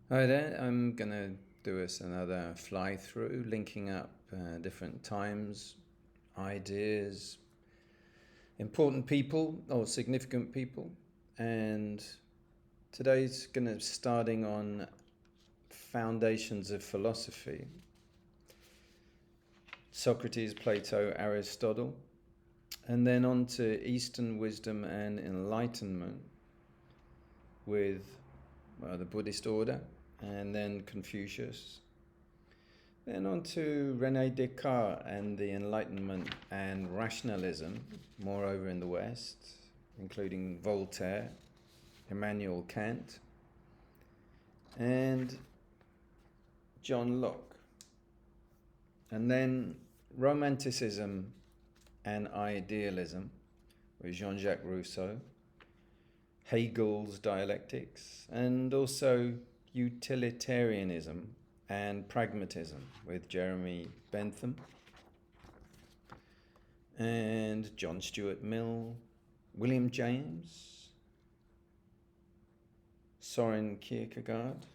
Hi there, I'm going to do us another fly through, linking up different times, ideas, important people or significant people. And today's going to starting on foundations of philosophy. Socrates, Plato, Aristotle, and then on to Eastern wisdom and enlightenment with the Buddhist order, and then Confucius. Then on to René Descartes and the Enlightenment and Rationalism, moreover in the West, including Voltaire, Immanuel Kant, and John Locke. And then Romanticism and Idealism with Jean-Jacques Rousseau, Hegel's dialectics, and also Utilitarianism and Pragmatism with Jeremy Bentham and John Stuart Mill, William James, Søren Kierkegaard,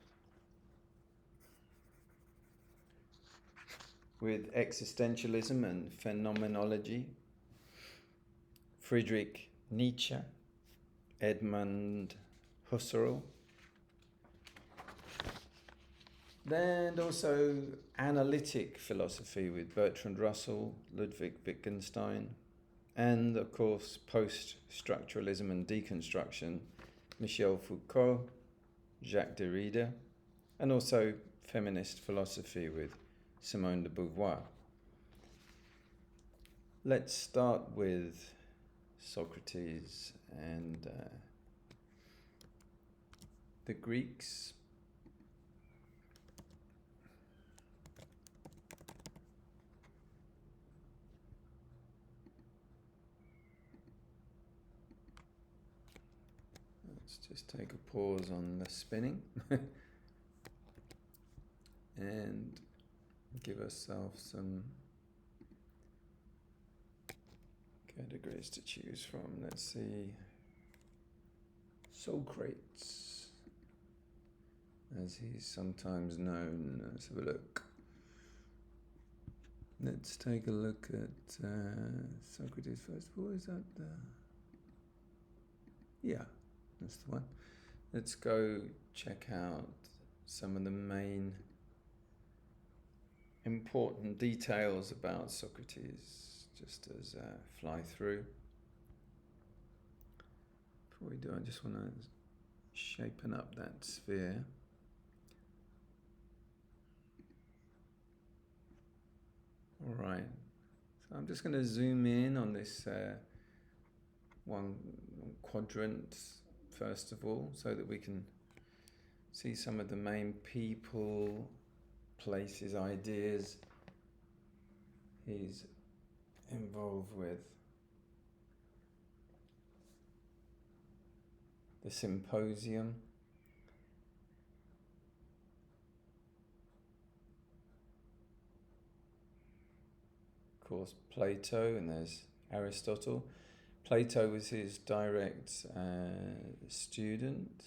with Existentialism and Phenomenology, Friedrich Nietzsche, Edmund Husserl, then also Analytic Philosophy with Bertrand Russell, Ludwig Wittgenstein, and of course Post-Structuralism and Deconstruction, Michel Foucault, Jacques Derrida, and also Feminist Philosophy with Simone de Beauvoir. Let's start with Socrates and the Greeks. Let's just take a pause on the spinning and give ourselves some categories to choose from. Let's see. Socrates, as he's sometimes known. Let's have a look. Let's take a look at Socrates first of all. Is that the... Yeah, that's the one. Let's go check out some of the main important details about Socrates, just as a fly through. Before we do, I just want to shapen up that sphere. All right, so I'm just going to zoom in on this one quadrant first of all, so that we can see some of the main people, places, ideas he's involved with. The symposium, of course Plato, and there's Aristotle. Plato was his direct student.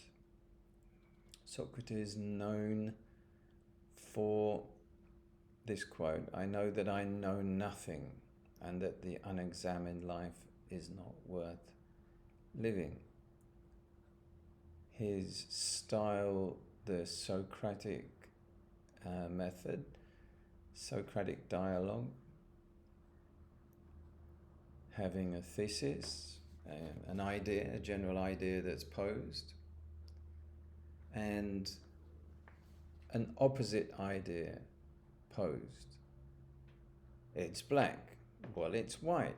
Socrates known for this quote: "I know that I know nothing, and that the unexamined life is not worth living." His style, the Socratic method, Socratic dialogue, having a thesis, an idea, a general idea that's posed, and an opposite idea posed. It's black. Well, it's white.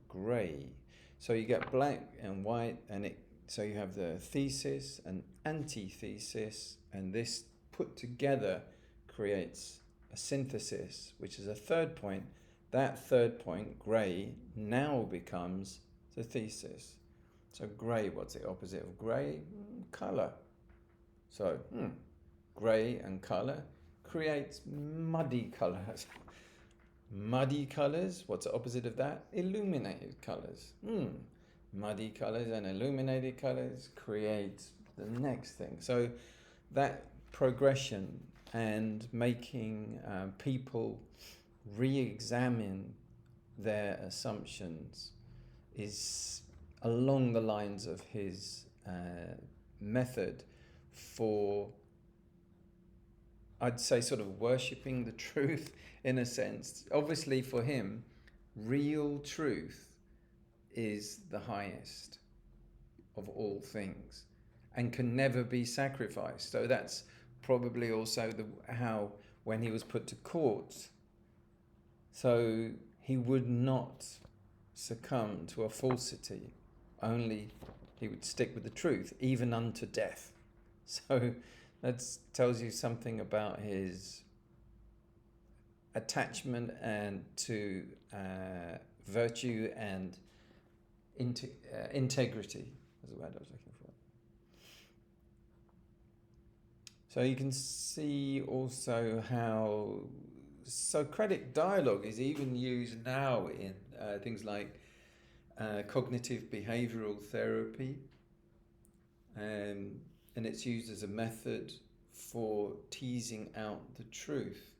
Grey. So you get black and white, and so you have the thesis and antithesis, and this put together creates a synthesis, which is a third point. That third point, grey, now becomes the thesis. So grey, what's the opposite of grey? Colour. So grey and colour creates muddy colours. Muddy colours, what's the opposite of that? Illuminated colours. Muddy colours and illuminated colours create the next thing. So that progression and making people re-examine their assumptions is along the lines of his method for, I'd say, sort of worshipping the truth in a sense. Obviously for him, real truth is the highest of all things and can never be sacrificed. So that's probably also how when he was put to court, so he would not succumb to a falsity, only he would stick with the truth, even unto death. So that tells you something about his attachment and to virtue and integrity, is the word I was looking for. So you can see also how Socratic dialogue is even used now in things like cognitive behavioral therapy, and it's used as a method for teasing out the truth,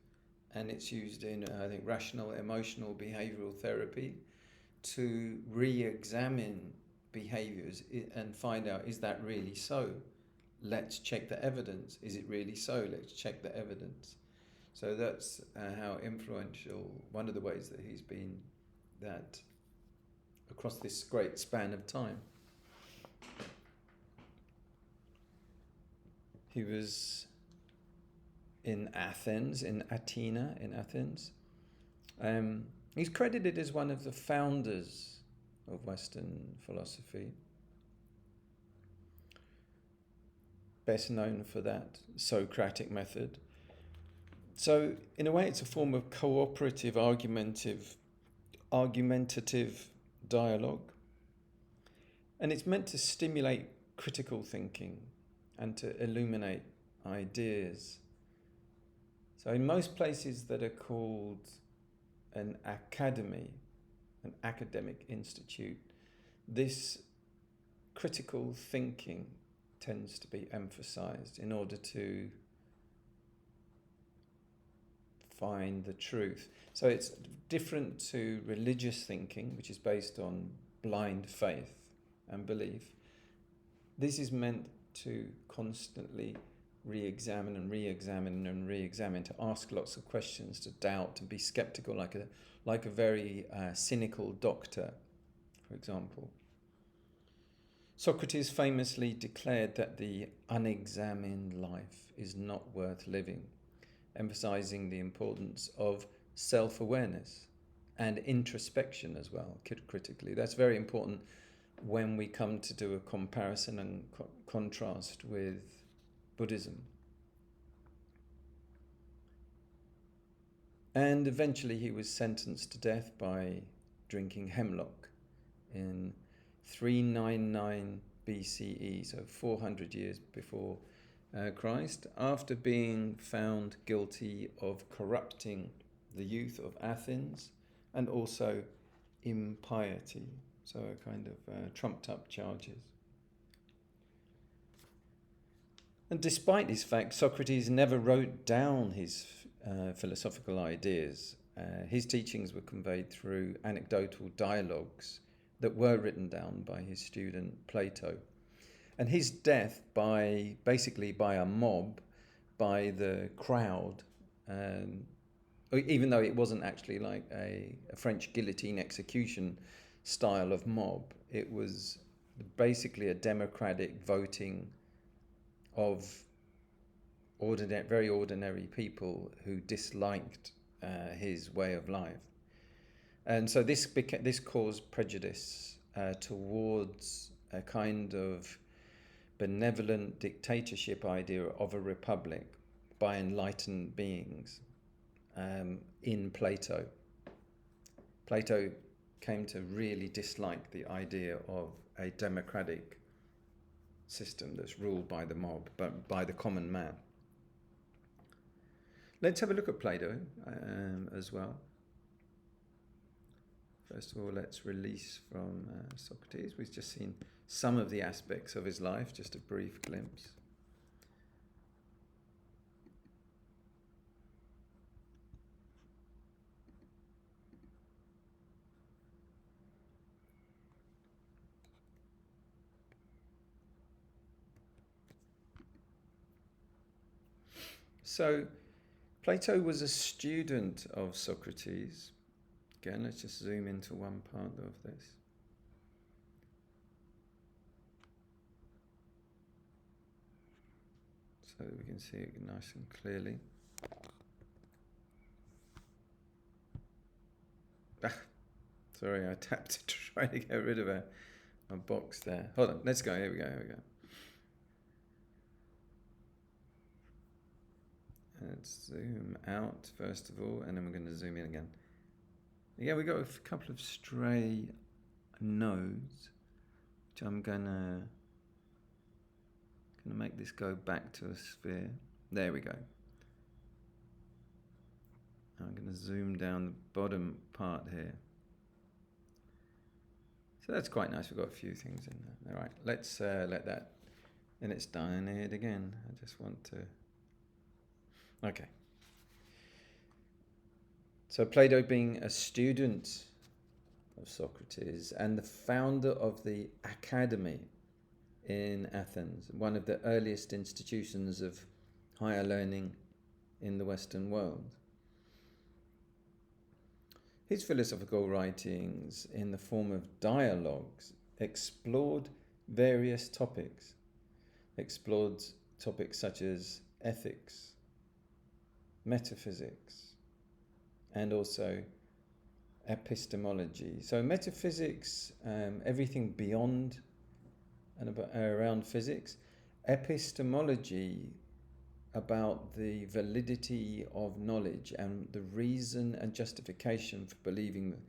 and it's used in I think rational emotional behavioral therapy to re-examine behaviors and find out, is that really so? Let's check the evidence. Is it really so? Let's check the evidence. So that's how influential, one of the ways that he's been that across this great span of time. He was in Athens, in Athens. He's credited as one of the founders of Western philosophy. Best known for that Socratic Method. So in a way it's a form of cooperative, argumentative dialogue. And it's meant to stimulate critical thinking and to illuminate ideas. So in most places that are called an academy, an academic institute, this critical thinking tends to be emphasized in order to find the truth. So it's different to religious thinking, which is based on blind faith and belief. This is meant to constantly re-examine and re-examine and re-examine, to ask lots of questions, to doubt, to be skeptical, like a very cynical doctor, for example. Socrates famously declared that the unexamined life is not worth living, emphasizing the importance of self-awareness and introspection as well, critically. That's very important when we come to do a comparison and contrast with Buddhism. And eventually he was sentenced to death by drinking hemlock in 399 BCE, so 400 years before Christ, after being found guilty of corrupting the youth of Athens and also impiety, so a kind of trumped up charges. And despite this fact, Socrates never wrote down his philosophical ideas. His teachings were conveyed through anecdotal dialogues that were written down by his student Plato. And his death basically by a mob, by the crowd, even though it wasn't actually like a French guillotine execution style of mob, it was basically a democratic voting of very ordinary people who disliked his way of life. And so this caused prejudice towards a kind of benevolent dictatorship idea of a republic by enlightened beings in Plato. Plato came to really dislike the idea of a democratic system that's ruled by the mob, but by the common man. Let's have a look at Plato as well. First of all, let's release from Socrates. We've just seen some of the aspects of his life, just a brief glimpse. So Plato was a student of Socrates. Again, let's just zoom into one part of this. So that we can see it nice and clearly. Sorry, I tapped to try to get rid of a box there. Hold on, let's go. Here we go. Let's zoom out first of all, and then we're going to zoom in again. Yeah, we got a couple of stray nodes, which I'm gonna make this go back to a sphere. There we go. I'm going to zoom down the bottom part here. So that's quite nice. We've got a few things in there. All right, let's let that. And it's done it again. I just want to. Okay. So Plato, being a student of Socrates and the founder of the Academy in Athens, one of the earliest institutions of higher learning in the Western world. His philosophical writings in the form of dialogues explored various topics. Explored topics such as ethics, metaphysics, and also epistemology. So metaphysics, everything beyond and around physics. Epistemology, about the validity of knowledge and the reason and justification for believing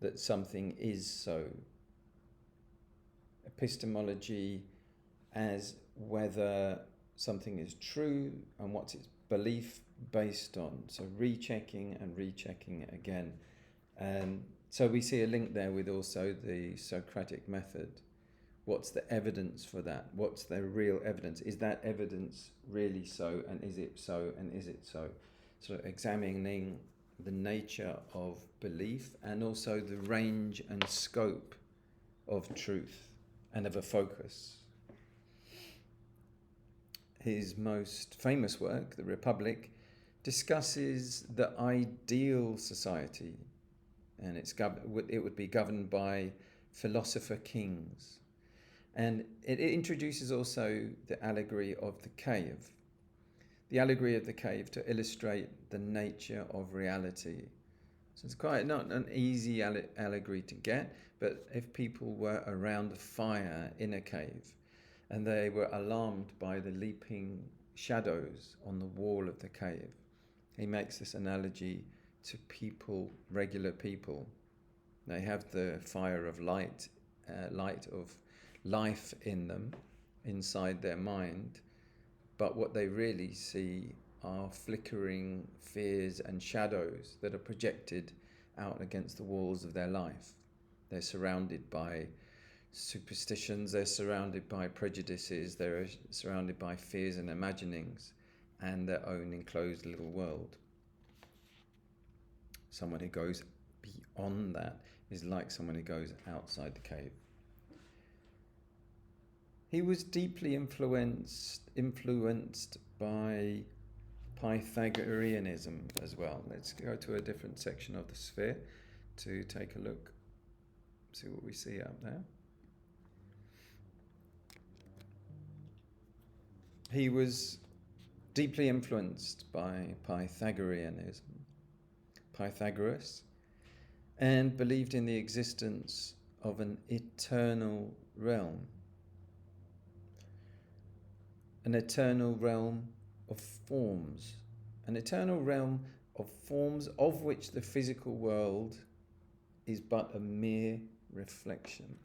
that something is so. Epistemology as whether something is true and what's its belief based on. So rechecking and rechecking again. So we see a link there with also the Socratic Method. What's the evidence for that? What's the real evidence? Is that evidence really so? And is it so? And is it so? So examining the nature of belief and also the range and scope of truth and of a focus. His most famous work, The Republic, discusses the ideal society, and it would be governed by philosopher-kings. And it introduces also the allegory of the cave. The allegory of the cave to illustrate the nature of reality. So it's quite not an easy allegory to get, but if people were around a fire in a cave and they were alarmed by the leaping shadows on the wall of the cave, he makes this analogy to people, regular people. They have the fire of light of life in them, inside their mind, but what they really see are flickering fears and shadows that are projected out against the walls of their life. They're surrounded by superstitions, they're surrounded by prejudices, they're surrounded by fears and imaginings, and their own enclosed little world. Someone who goes beyond that is like someone who goes outside the cave. He was deeply influenced by Pythagoreanism as well. Let's go to a different section of the sphere to take a look, see what we see out there. He was deeply influenced by Pythagoreanism, Pythagoras, and believed in the existence of an eternal realm. An eternal realm of forms. An eternal realm of forms of which the physical world is but a mere reflection.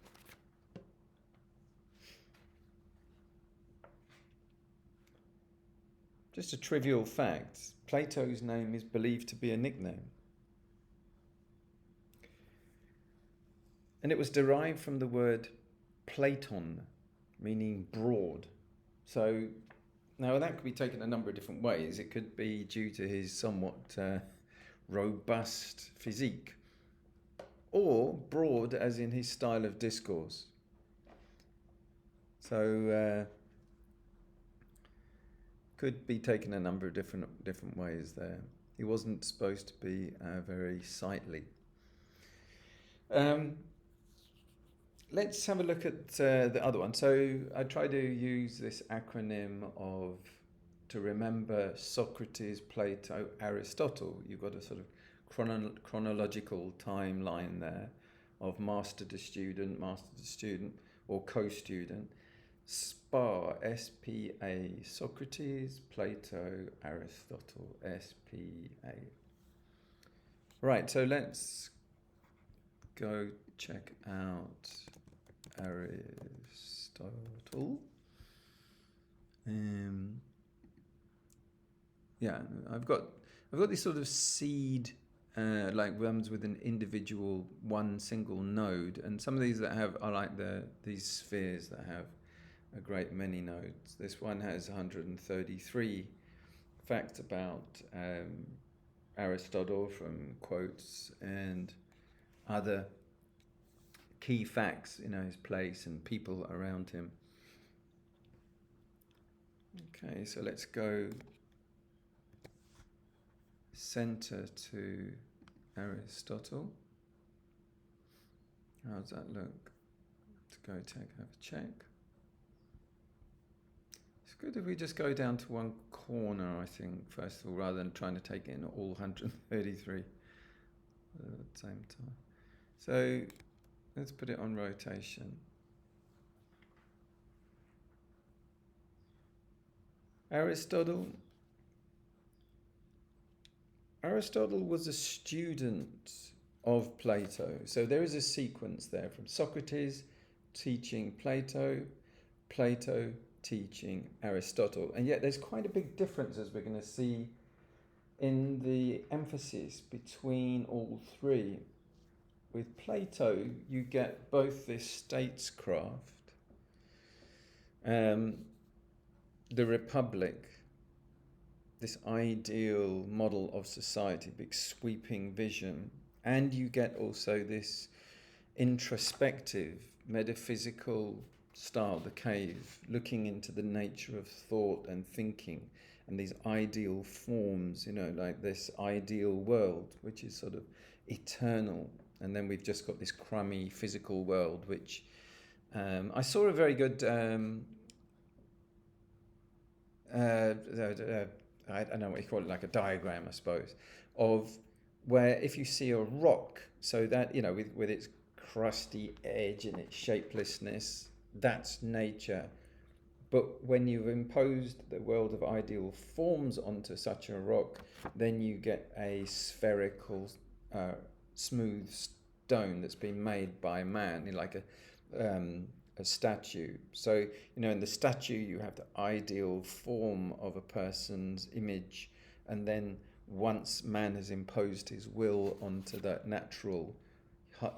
Just a trivial fact, Plato's name is believed to be a nickname. And it was derived from the word Platon, meaning broad. So now that could be taken a number of different ways. It could be due to his somewhat robust physique, or broad as in his style of discourse. So could be taken a number of different ways there. He wasn't supposed to be very sightly. Let's have a look at the other one. So I try to use this acronym to remember Socrates, Plato, Aristotle. You've got a sort of chronological timeline there of master to student, or co-student. SPA, S-P-A, Socrates, Plato, Aristotle, S-P-A. Right, so let's go check out Aristotle. Yeah, I've got these sort of seed, like ones with an individual one single node, and some of these that are like these spheres that have a great many nodes. This one has 133 facts about Aristotle from quotes and other key facts, his place and people around him. Okay, so let's go center to Aristotle. How does that look? Let's go have a check. It's good if we just go down to one corner, I think, first of all, rather than trying to take in all 133 at the same time. So let's put it on rotation. Aristotle was a student of Plato. So there is a sequence there from Socrates teaching Plato, Plato teaching Aristotle. And yet there's quite a big difference, as we're going to see, in the emphasis between all three. With Plato, you get both this statecraft, the republic, this ideal model of society, big sweeping vision, and you get also this introspective, metaphysical style, the cave, looking into the nature of thought and thinking, and these ideal forms, like this ideal world, which is sort of eternal. And then we've just got this crummy physical world, which I saw a very good, I don't know what you call it, like a diagram, I suppose, of where if you see a rock, so that, with its crusty edge and its shapelessness, that's nature. But when you've imposed the world of ideal forms onto such a rock, then you get a spherical, smooth stone that's been made by man, like a statue. So, in the statue you have the ideal form of a person's image, and then once man has imposed his will onto that natural,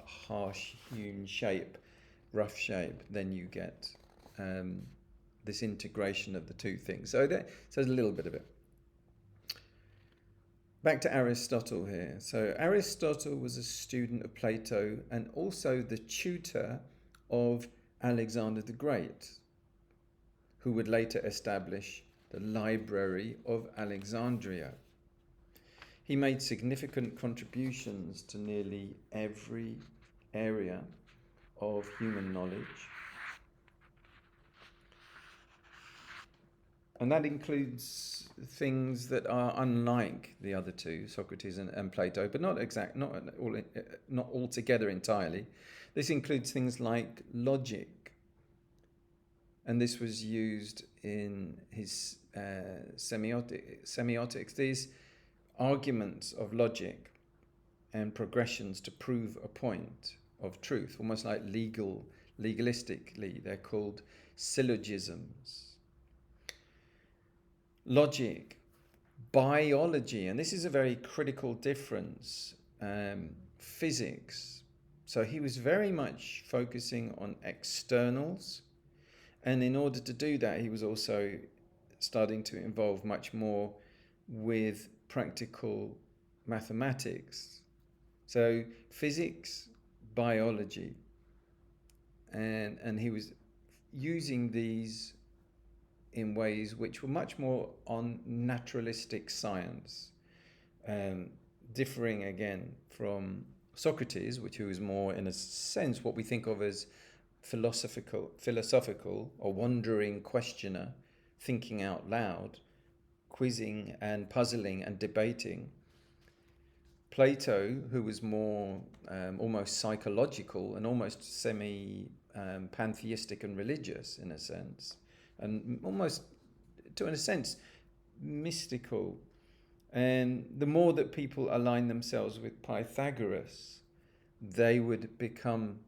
harsh hewn shape, rough shape, then you get this integration of the two things. So there's a little bit of it. Back to Aristotle here. So Aristotle was a student of Plato and also the tutor of Alexander the Great, who would later establish the Library of Alexandria. He made significant contributions to nearly every area of human knowledge. And that includes things that are unlike the other two, Socrates and Plato, but not altogether entirely. This includes things like logic. And this was used in his semiotics. These arguments of logic and progressions to prove a point of truth, almost like legalistically. They're called syllogisms. Logic, biology, and this is a very critical difference, physics. So he was very much focusing on externals, and in order to do that, he was also starting to involve much more with practical mathematics. So physics, biology, and he was using these in ways which were much more on naturalistic science, differing again from Socrates, who was more, in a sense, what we think of as philosophical or wandering questioner, thinking out loud, quizzing and puzzling and debating. Plato, who was more almost psychological and almost pantheistic and religious in a sense, and almost, to in a sense, mystical. And the more that people align themselves with Pythagoras, they would become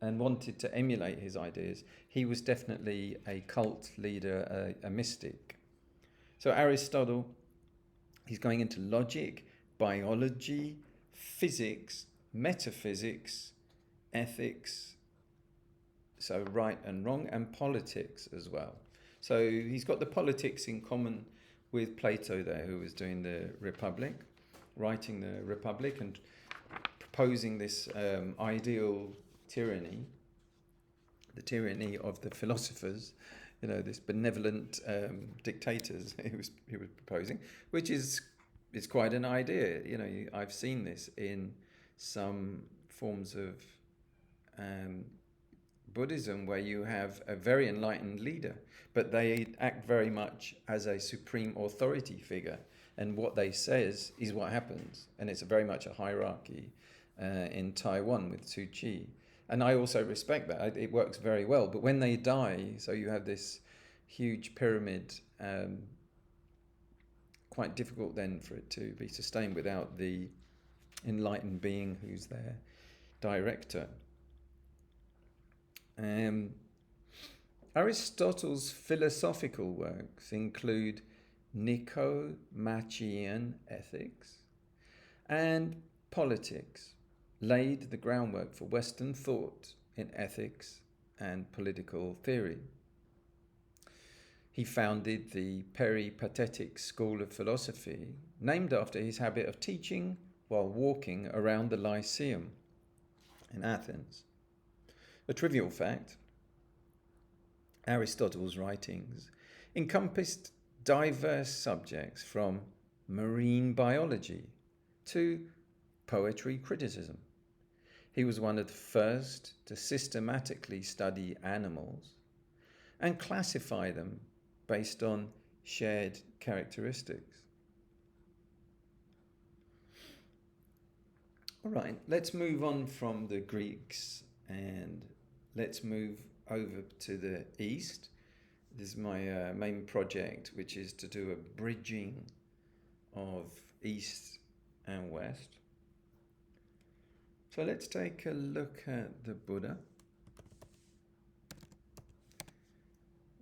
and wanted to emulate his ideas. He was definitely a cult leader, a mystic. So Aristotle, he's going into logic, biology, physics, metaphysics, ethics, so right and wrong, and politics as well. So he's got the politics in common with Plato there, who was doing the Republic, writing the Republic and proposing this ideal tyranny, the tyranny of the philosophers, this benevolent dictators he was proposing, which is quite an idea. I've seen this in some forms of Buddhism, where you have a very enlightened leader, but they act very much as a supreme authority figure, and what they says is what happens, and it's very much a hierarchy in Taiwan with Tzu Chi. And I also respect that. It works very well. But when they die, so you have this huge pyramid, quite difficult then for it to be sustained without the enlightened being who's their director. Aristotle's philosophical works include Nicomachean Ethics and Politics, laid the groundwork for Western thought in ethics and political theory. He founded the peripatetic school of philosophy, named after his habit of teaching while walking around the Lyceum in Athens. A trivial fact, Aristotle's writings encompassed diverse subjects from marine biology to poetry criticism. He was one of the first to systematically study animals and classify them based on shared characteristics. All right, let's move on from the Greeks and let's move over to the East. This is my main project, which is to do a bridging of East and West. So let's take a look at the Buddha.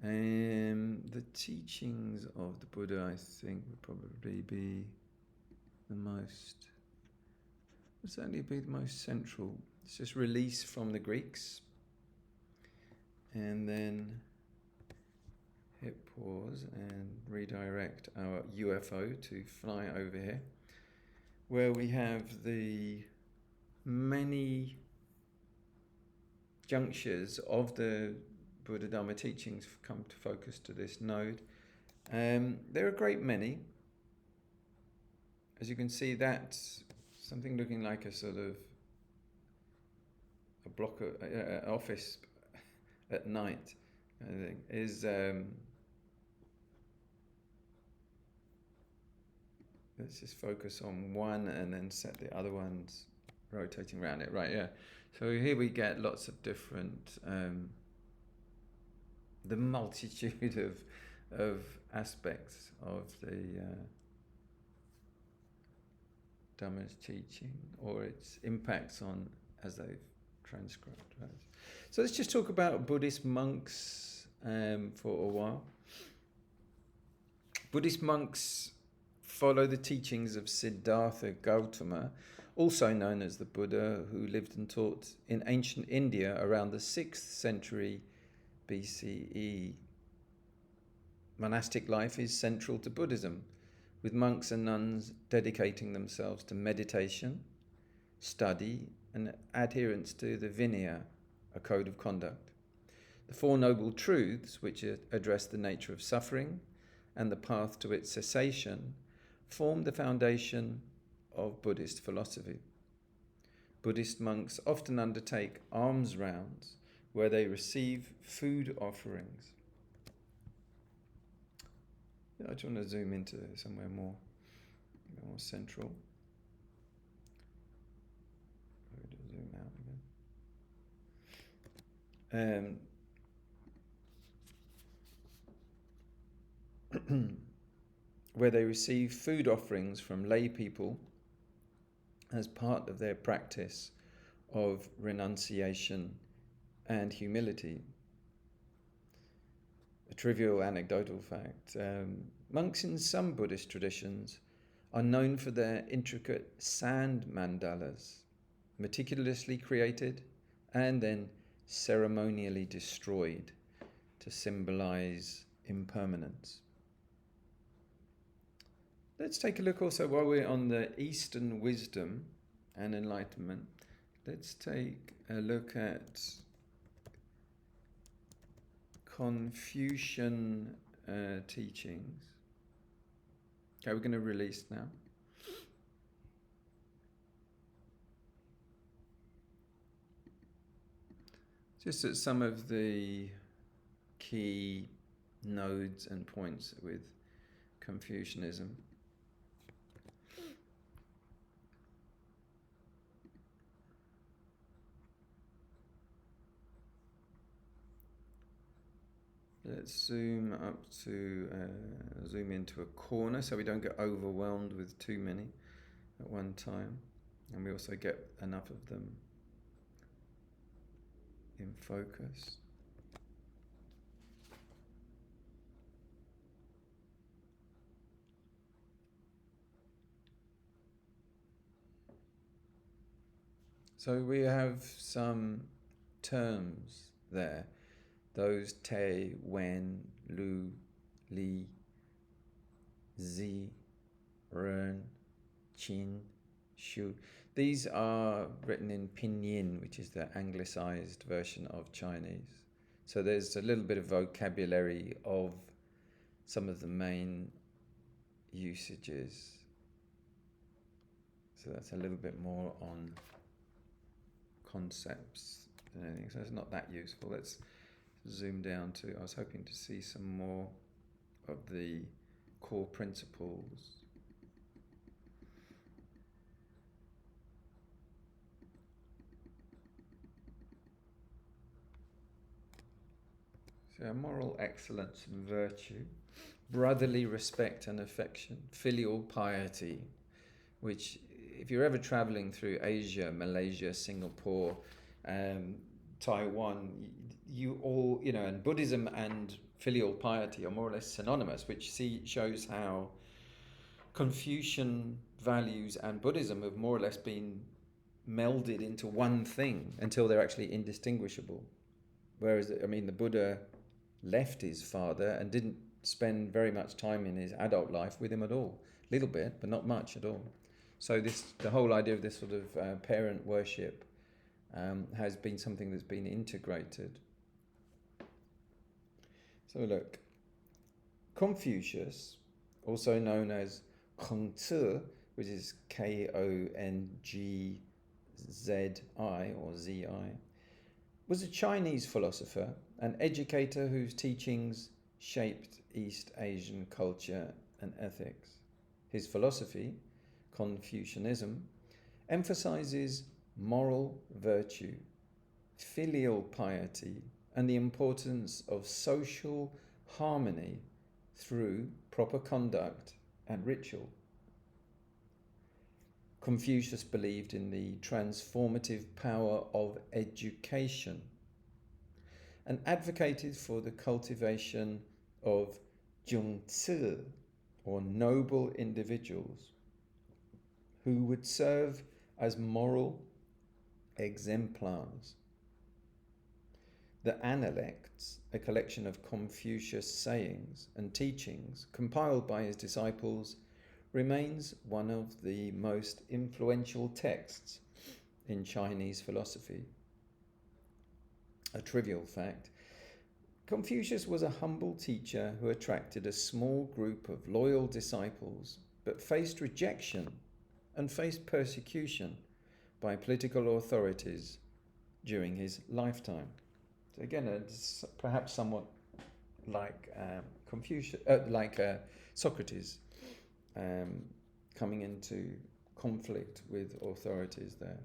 The teachings of the Buddha, I think, would probably be certainly be the most central. It's just release from the Greeks. And then hit pause and redirect our UFO to fly over here, where we have the many junctures of the Buddha Dharma teachings come to focus to this node. There are a great many. As you can see, that's something looking like a sort of a block of office at night, I think, is let's just focus on one and then set the other ones rotating around it. Right, yeah. So here we get lots of different the multitude of aspects of the Dhamma's teaching, or its impacts on as they've transcribed. Right? So let's just talk about Buddhist monks for a while. Buddhist monks follow the teachings of Siddhartha Gautama, also known as the Buddha, who lived and taught in ancient India around the 6th century BCE. Monastic life is central to Buddhism, with monks and nuns dedicating themselves to meditation, study, and adherence to the Vinaya, a code of conduct. The Four Noble Truths, which address the nature of suffering and the path to its cessation, form the foundation of Buddhist philosophy. Buddhist monks often undertake alms rounds where they receive food offerings. I just want to zoom into somewhere more central. Zoom out again. Where they receive food offerings from lay people as part of their practice of renunciation and humility. A trivial anecdotal fact, monks in some Buddhist traditions are known for their intricate sand mandalas, meticulously created and then ceremonially destroyed to symbolize impermanence. Let's take a look also, while we're on the Eastern wisdom and enlightenment, let's take a look at Confucian teachings. Okay, we're going to release now. Just at some of the key nodes and points with Confucianism. Let's zoom up to, zoom into a corner so we don't get overwhelmed with too many at one time. And we also get enough of them in focus. So we have some terms there. Those te, wen, lu, li, zi, ren, qin, shu. These are written in pinyin, which is the anglicized version of Chinese. So there's a little bit of vocabulary of some of the main usages. So that's a little bit more on concepts than anything. So it's not that useful. Let's zoom down to, I was hoping to see some more of the core principles. So moral excellence and virtue, brotherly respect and affection, filial piety, which if you're ever traveling through Asia, Malaysia, Singapore, Taiwan, you all, and Buddhism and filial piety are more or less synonymous, which shows how Confucian values and Buddhism have more or less been melded into one thing until they're actually indistinguishable. Whereas, the Buddha left his father and didn't spend very much time in his adult life with him at all. A little bit, but not much at all. So the whole idea of this sort of parent worship has been something that's been integrated. So look, Confucius, also known as Kongzi, which is Kongzi or Zi, was a Chinese philosopher and educator whose teachings shaped East Asian culture and ethics. His philosophy, Confucianism, emphasizes moral virtue, filial piety, and the importance of social harmony through proper conduct and ritual. Confucius believed in the transformative power of education and advocated for the cultivation of zhongzi, or noble individuals, who would serve as moral exemplars. The Analects, a collection of Confucius sayings and teachings compiled by his disciples, remains one of the most influential texts in Chinese philosophy. A trivial fact, Confucius was a humble teacher who attracted a small group of loyal disciples, but faced rejection and faced persecution by political authorities during his lifetime. So again, it's perhaps somewhat like Socrates coming into conflict with authorities there.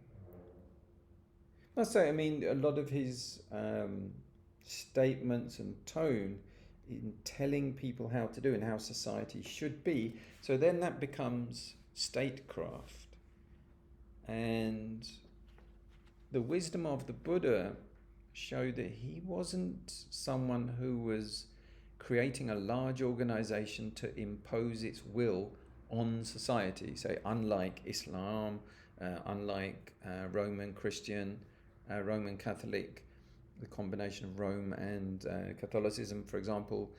I must say, I mean, a lot of his statements and tone in telling people how to do and how society should be, so then that becomes statecraft. And the wisdom of the Buddha showed that he wasn't someone who was creating a large organization to impose its will on society. So unlike Islam, unlike Roman Christian, Roman Catholic, the combination of Rome and Catholicism, for example,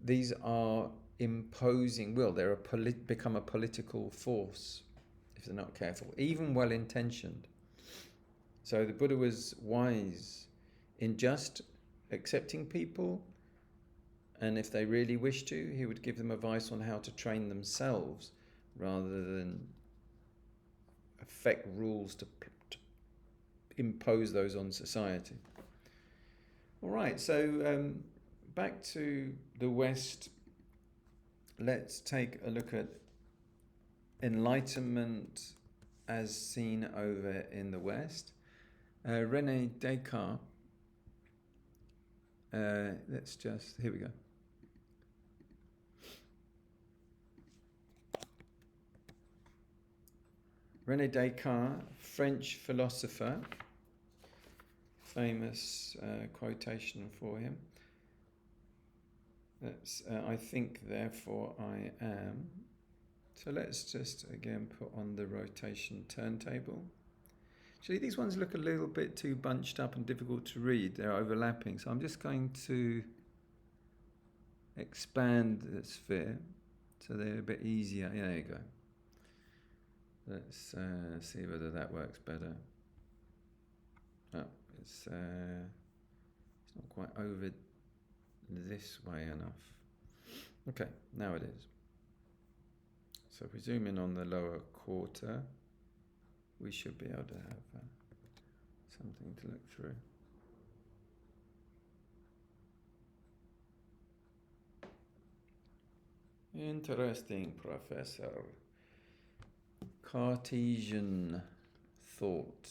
these are imposing will. They're become a political force if they're not careful, even well-intentioned. So the Buddha was wise in just accepting people, and if they really wished to, he would give them advice on how to train themselves rather than affect rules to impose those on society. All right, so back to the West. Let's take a look at Enlightenment as seen over in the West. René Descartes. Here we go. René Descartes, French philosopher, famous quotation for him. That's, I think, therefore I am. So let's just again put on the rotation turntable. Actually, these ones look a little bit too bunched up and difficult to read. They're overlapping. So I'm just going to expand the sphere so they're a bit easier. Yeah, there you go. Let's see whether that works better. Oh, it's not quite over this way enough. Okay, now it is. So if we zoom in on the lower quarter, we should be able to have something to look through. Interesting, Professor. Cartesian thought.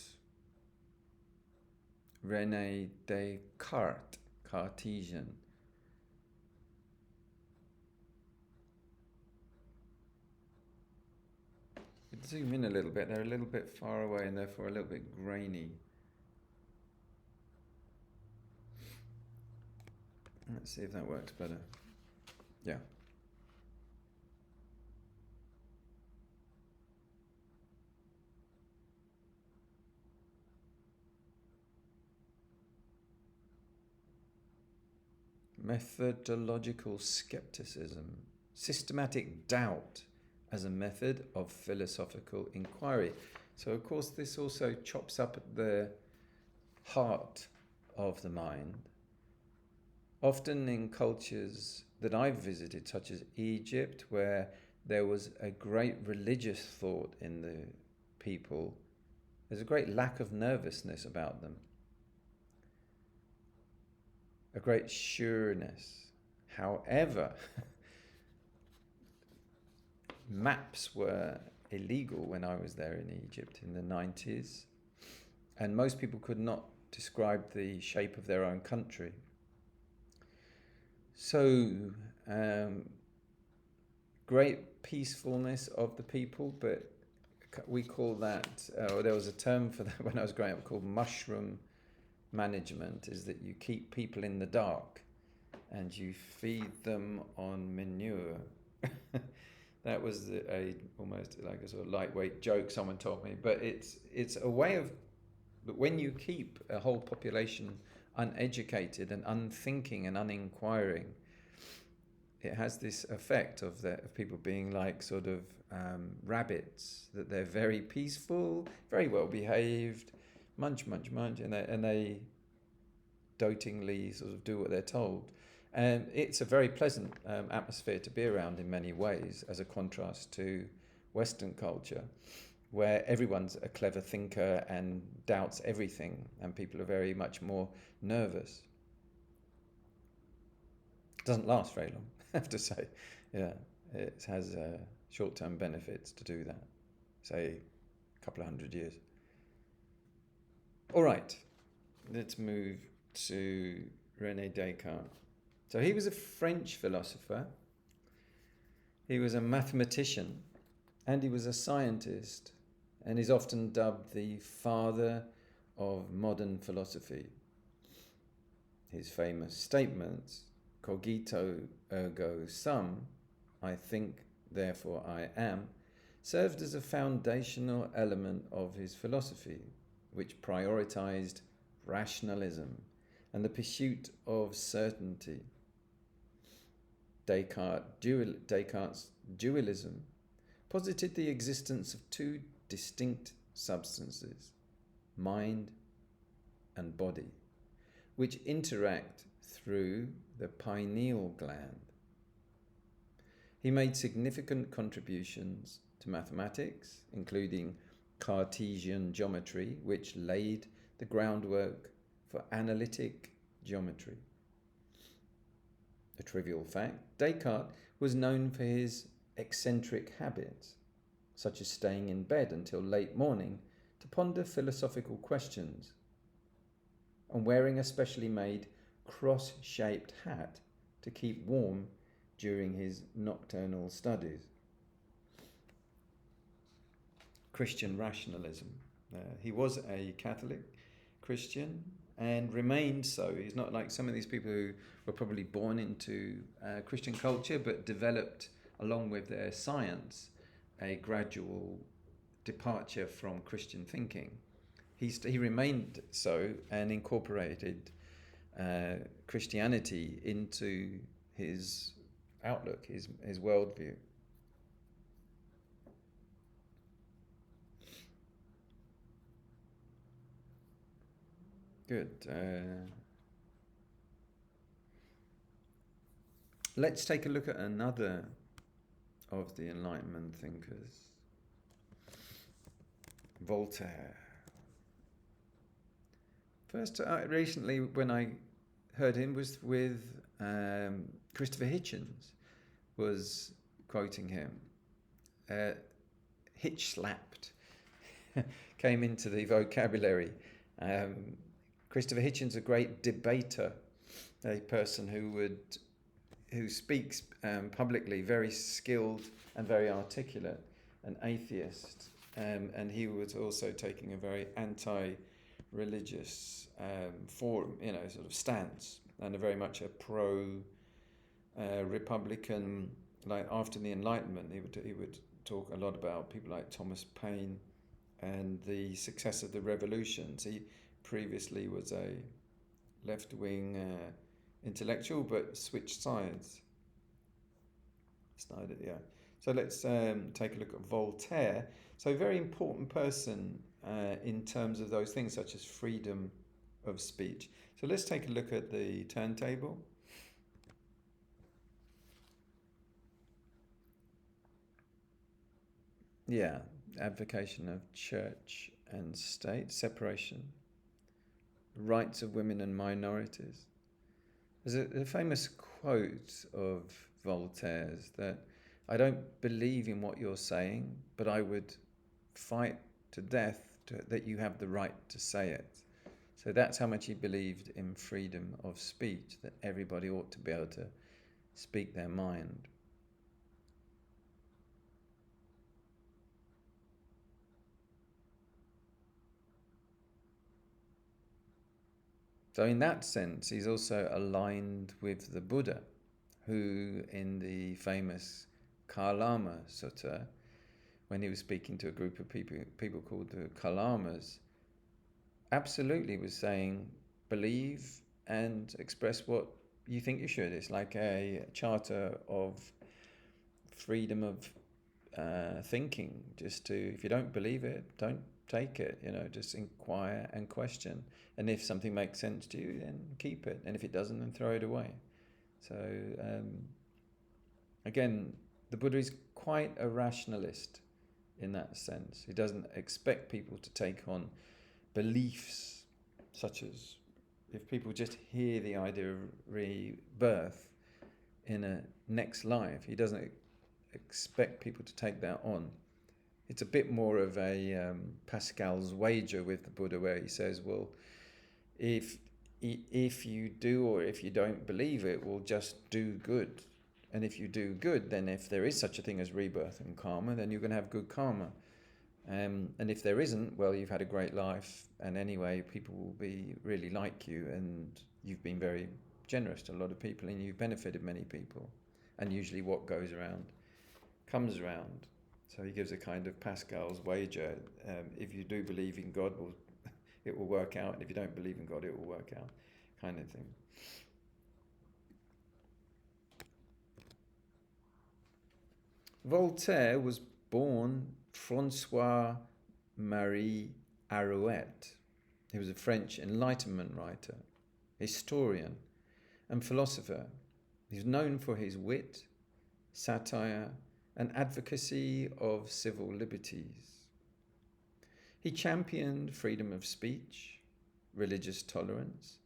René Descartes, Cartesian. Zoom in a little bit. They're a little bit far away and therefore a little bit grainy. Let's see if that works better. Yeah. Methodological skepticism, systematic doubt as a method of philosophical inquiry. So, of course, this also chops up at the heart of the mind. Often in cultures that I've visited, such as Egypt, where there was a great religious thought in the people, there's a great lack of nervousness about them. A great sureness. However, maps were illegal when I was there in Egypt in the 90s, and most people could not describe the shape of their own country. So, great peacefulness of the people, but we call that, there was a term for that when I was growing up called mushroom management, is that you keep people in the dark and you feed them on manure. That was almost like a sort of lightweight joke someone told me, but it's a way of, but when you keep a whole population uneducated and unthinking and uninquiring, it has this effect of people being like sort of rabbits, that they're very peaceful, very well behaved, munch, and they dotingly sort of do what they're told. And it's a very pleasant atmosphere to be around in many ways, as a contrast to Western culture, where everyone's a clever thinker and doubts everything, and people are very much more nervous. It doesn't last very long, I have to say. Yeah, it has short-term benefits to do that, say a couple of 100 years. All right, let's move to René Descartes. So he was a French philosopher, he was a mathematician, and he was a scientist, and is often dubbed the father of modern philosophy. His famous statements, cogito ergo sum, I think, therefore I am, served as a foundational element of his philosophy, which prioritized rationalism and the pursuit of certainty. Descartes' dualism posited the existence of two distinct substances, mind and body, which interact through the pineal gland. He made significant contributions to mathematics, including Cartesian geometry, which laid the groundwork for analytic geometry. A trivial fact, Descartes was known for his eccentric habits, such as staying in bed until late morning to ponder philosophical questions, and wearing a specially made cross-shaped hat to keep warm during his nocturnal studies. Christian rationalism. He was a Catholic Christian and remained so. He's not like some of these people who were probably born into Christian culture but developed, along with their science, a gradual departure from Christian thinking. He remained so and incorporated Christianity into his outlook, his worldview. Good. Let's take a look at another of the Enlightenment thinkers, Voltaire. First, recently when I heard him was with Christopher Hitchens was quoting him. Hitch slapped came into the vocabulary. Christopher Hitchens, a great debater, a person who speaks publicly, very skilled and very articulate, an atheist, and he was also taking a very anti-religious sort of stance, and a very much a pro-Republican. Like after the Enlightenment, he would talk a lot about people like Thomas Paine and the success of the revolutions. He previously was a left-wing intellectual, but switched sides. So let's take a look at Voltaire. So a very important person in terms of those things such as freedom of speech. So let's take a look at the turntable. Yeah, advocation of church and state, separation, rights of women and minorities. There's a famous quote of Voltaire's that I don't believe in what you're saying, but I would fight to death that you have the right to say it. So that's how much he believed in freedom of speech, that everybody ought to be able to speak their mind. So in that sense, he's also aligned with the Buddha, who in the famous Kalama Sutta, when he was speaking to a group of people called the Kalamas, absolutely was saying, believe and express what you think you should. It's like a charter of freedom of thinking. Just to, if you don't believe it, don't take it. Just inquire and question. And if something makes sense to you, then keep it. And if it doesn't, then throw it away. So again, the Buddha is quite a rationalist in that sense. He doesn't expect people to take on beliefs such as, if people just hear the idea of rebirth in a next life, he doesn't expect people to take that on. It's a bit more of a Pascal's wager with the Buddha, where he says, well, if you do or if you don't believe it, well, just do good. And if you do good, then if there is such a thing as rebirth and karma, then you're going to have good karma. And if there isn't, well, you've had a great life, and anyway, people will be really like you, and you've been very generous to a lot of people, and you've benefited many people. And usually what goes around comes around. So he gives a kind of Pascal's wager. If you do believe in God, it will work out, and if you don't believe in God, it will work out, kind of thing. Voltaire was born François Marie Arouet. He was a French Enlightenment writer, historian, and philosopher. He's known for his wit, satire, and advocacy of civil liberties. He championed freedom of speech, religious tolerance,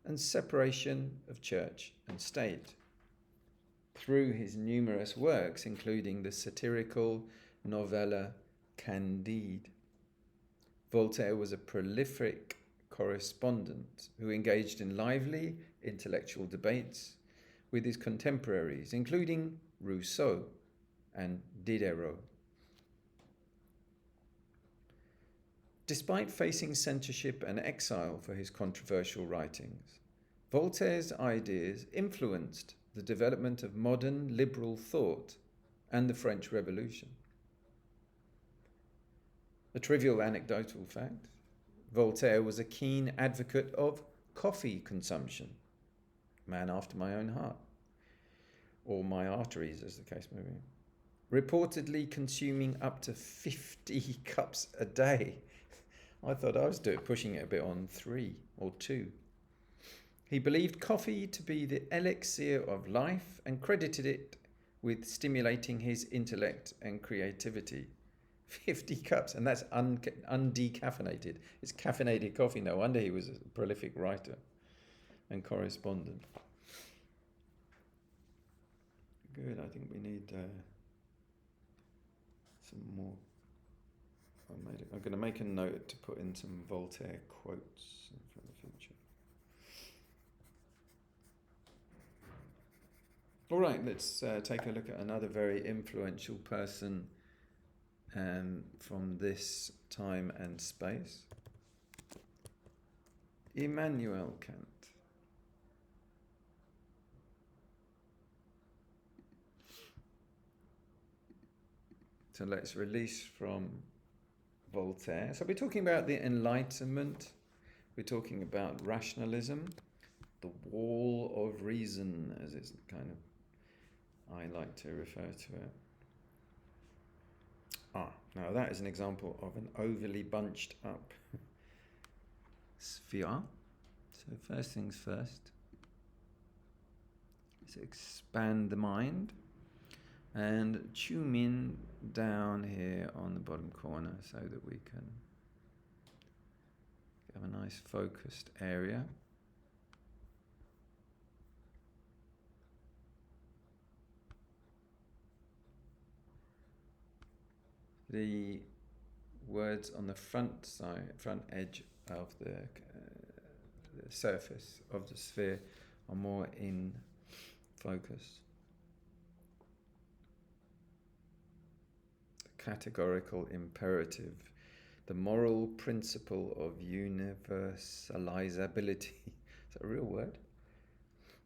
and separation of church and state. Through his numerous works, including the satirical novella Candide, Voltaire was a prolific correspondent who engaged in lively intellectual debates with his contemporaries, including Rousseau and Diderot. Despite facing censorship and exile for his controversial writings, Voltaire's ideas influenced the development of modern liberal thought and the French Revolution. A trivial anecdotal fact: Voltaire was a keen advocate of coffee consumption. Man after my own heart. Or my arteries, as the case may be. Reportedly consuming up to 50 cups a day. I thought I was pushing it a bit on 3 or 2. He believed coffee to be the elixir of life and credited it with stimulating his intellect and creativity. 50 cups, and that's undecaffeinated. It's caffeinated coffee. No wonder he was a prolific writer and correspondent. Good, I think we need some more. I'm going to make a note to put in some Voltaire quotes for the future. All right, let's take a look at another very influential person from this time and space. Immanuel Kant. So let's release from Voltaire. So we're talking about the Enlightenment. We're talking about rationalism, the wall of reason, as it's kind of, I like to refer to it. Now that is an example of an overly bunched up sphere. So first things first, let's expand the mind and tune in down here on the bottom corner so that we can have a nice focused area. The words on the front edge of the surface of the sphere are more in focus. The categorical imperative, the moral principle of universalizability. Is that a real word?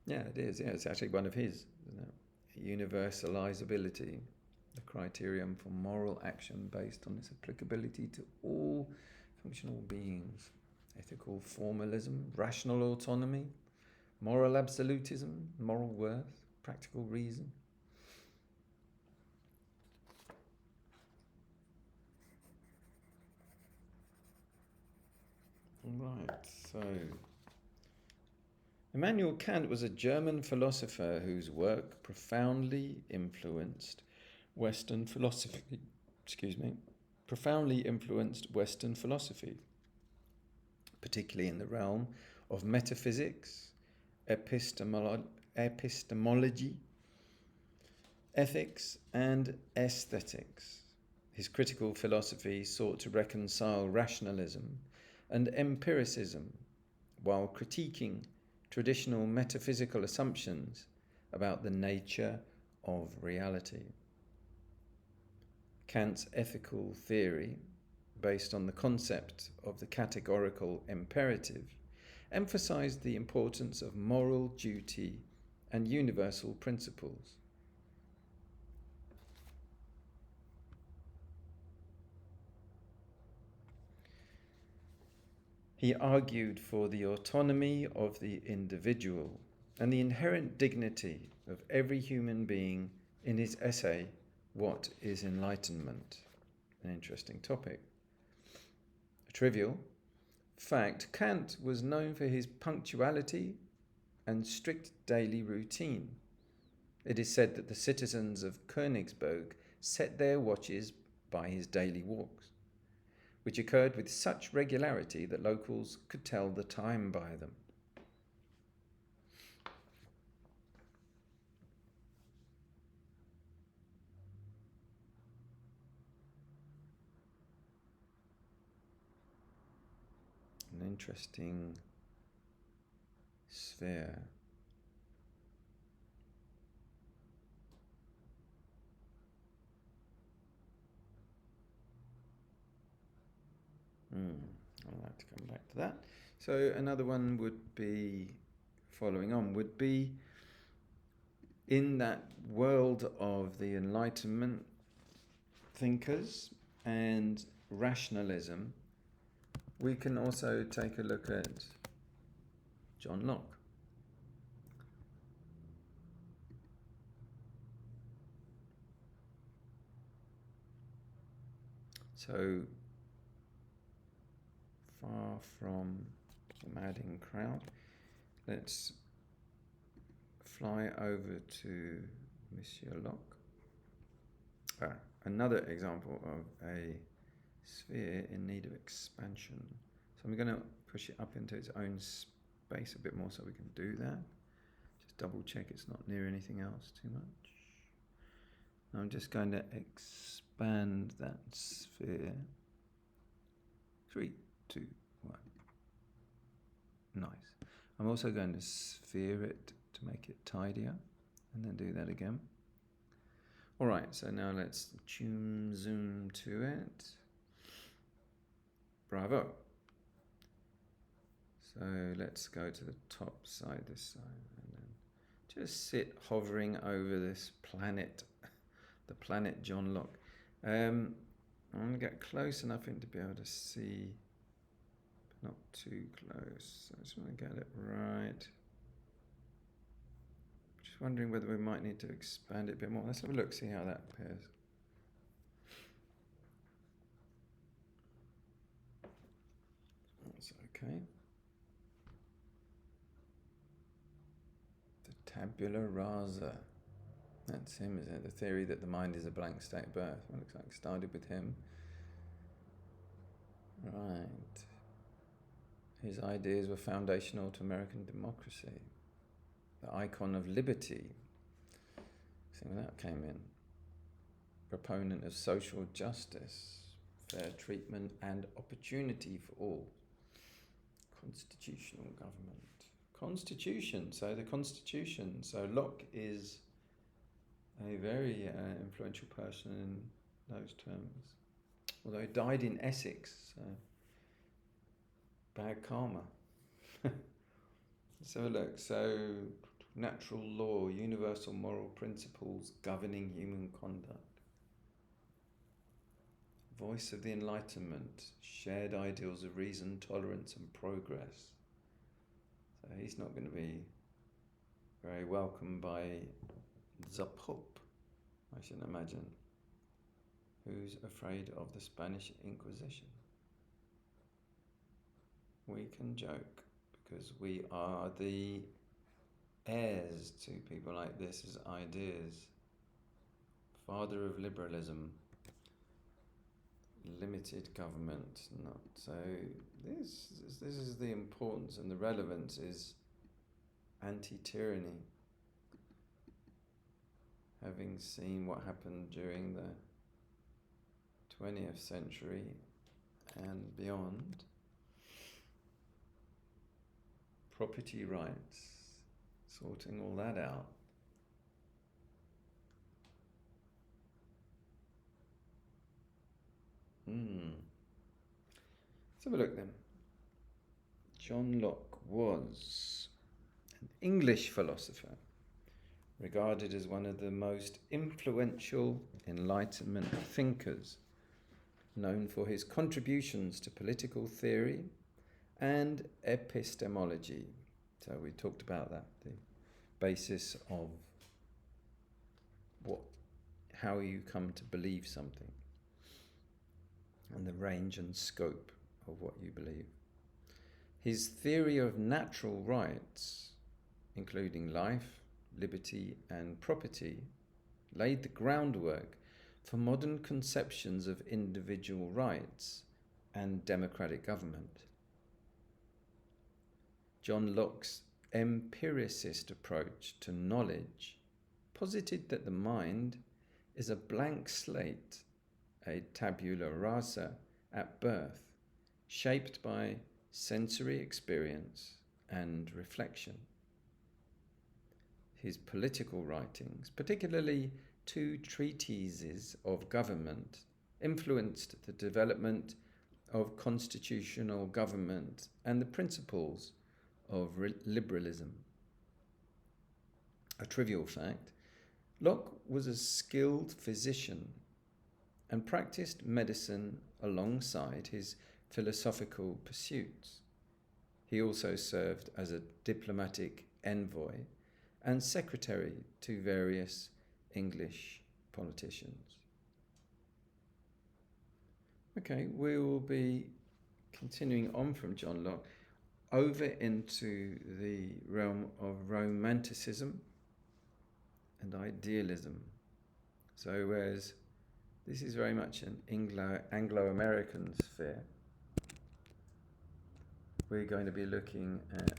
Yeah, it is. Yeah, it's actually one of his, isn't it? Universalizability. The criterion for moral action based on its applicability to all functional beings. Ethical formalism, rational autonomy, moral absolutism, moral worth, practical reason. So, Immanuel Kant was a German philosopher whose work profoundly influenced Western philosophy. Particularly in the realm of metaphysics, epistemology, ethics, and aesthetics. His critical philosophy sought to reconcile rationalism and empiricism while critiquing traditional metaphysical assumptions about the nature of reality. Kant's ethical theory, based on the concept of the categorical imperative, emphasized the importance of moral duty and universal principles. He argued for the autonomy of the individual and the inherent dignity of every human being in his essay, What is Enlightenment? An interesting topic. A trivial fact, Kant was known for his punctuality and strict daily routine. It is said that the citizens of Königsberg set their watches by his daily walks, which occurred with such regularity that locals could tell the time by them. An interesting sphere. I'd like to come back to that. So another one would be, following on, would be in that world of the Enlightenment thinkers and rationalism, we can also take a look at John Locke. So, far from the madding crowd, let's fly over to Monsieur Locke. Another example of a sphere in need of expansion. So I'm going to push it up into its own space a bit more so we can do that. Just double check it's not near anything else too much. I'm just going to expand that sphere. 3, 2, 1. Nice. I'm also going to sphere it to make it tidier and then do that again. Alright, so now let's zoom to it. Bravo. So let's go to the top side, this side, and then just sit hovering over this planet, the planet John Locke. I'm going to get close enough in to be able to see, but not too close. So I just want to get it right. Just wondering whether we might need to expand it a bit more. Let's have a look, see how that pairs. That's okay. The tabula rasa. That's him, isn't it? The theory that the mind is a blank state at birth. Well, looks like it started with him. Right. His ideas were foundational to American democracy. The icon of liberty. See where that came in. Proponent of social justice, fair treatment and opportunity for all. Constitutional government. Constitution. So the Constitution. So Locke is a very influential person in those terms. Although he died in Essex, so bad karma. Let's have a look. So, natural law, universal moral principles governing human conduct. Voice of the Enlightenment, shared ideals of reason, tolerance and progress. So he's not going to be very welcome by the Pope, I should imagine, who's afraid of the Spanish Inquisition. we can joke, because we are the heirs to people like this as ideas. Father of liberalism, limited government, not so. This is the importance, and the relevance is anti-tyranny. Having seen what happened during the 20th century and beyond, property rights, sorting all that out. Let's have a look then. John Locke was an English philosopher, regarded as one of the most influential Enlightenment thinkers, known for his contributions to political theory and epistemology. So we talked about that, the basis of how you come to believe something, and the range and scope of what you believe. His theory of natural rights, including life, liberty, and property, laid the groundwork for modern conceptions of individual rights and democratic government. John Locke's empiricist approach to knowledge posited that the mind is a blank slate, a tabula rasa at birth, shaped by sensory experience and reflection. His political writings, particularly 2 treatises of government, influenced the development of constitutional government and the principles of liberalism. A trivial fact, Locke was a skilled physician and practiced medicine alongside his philosophical pursuits. He also served as a diplomatic envoy and secretary to various English politicians. Okay, we will be continuing on from John Locke over into the realm of Romanticism and idealism. So whereas this is very much an Anglo-American sphere, we're going to be looking at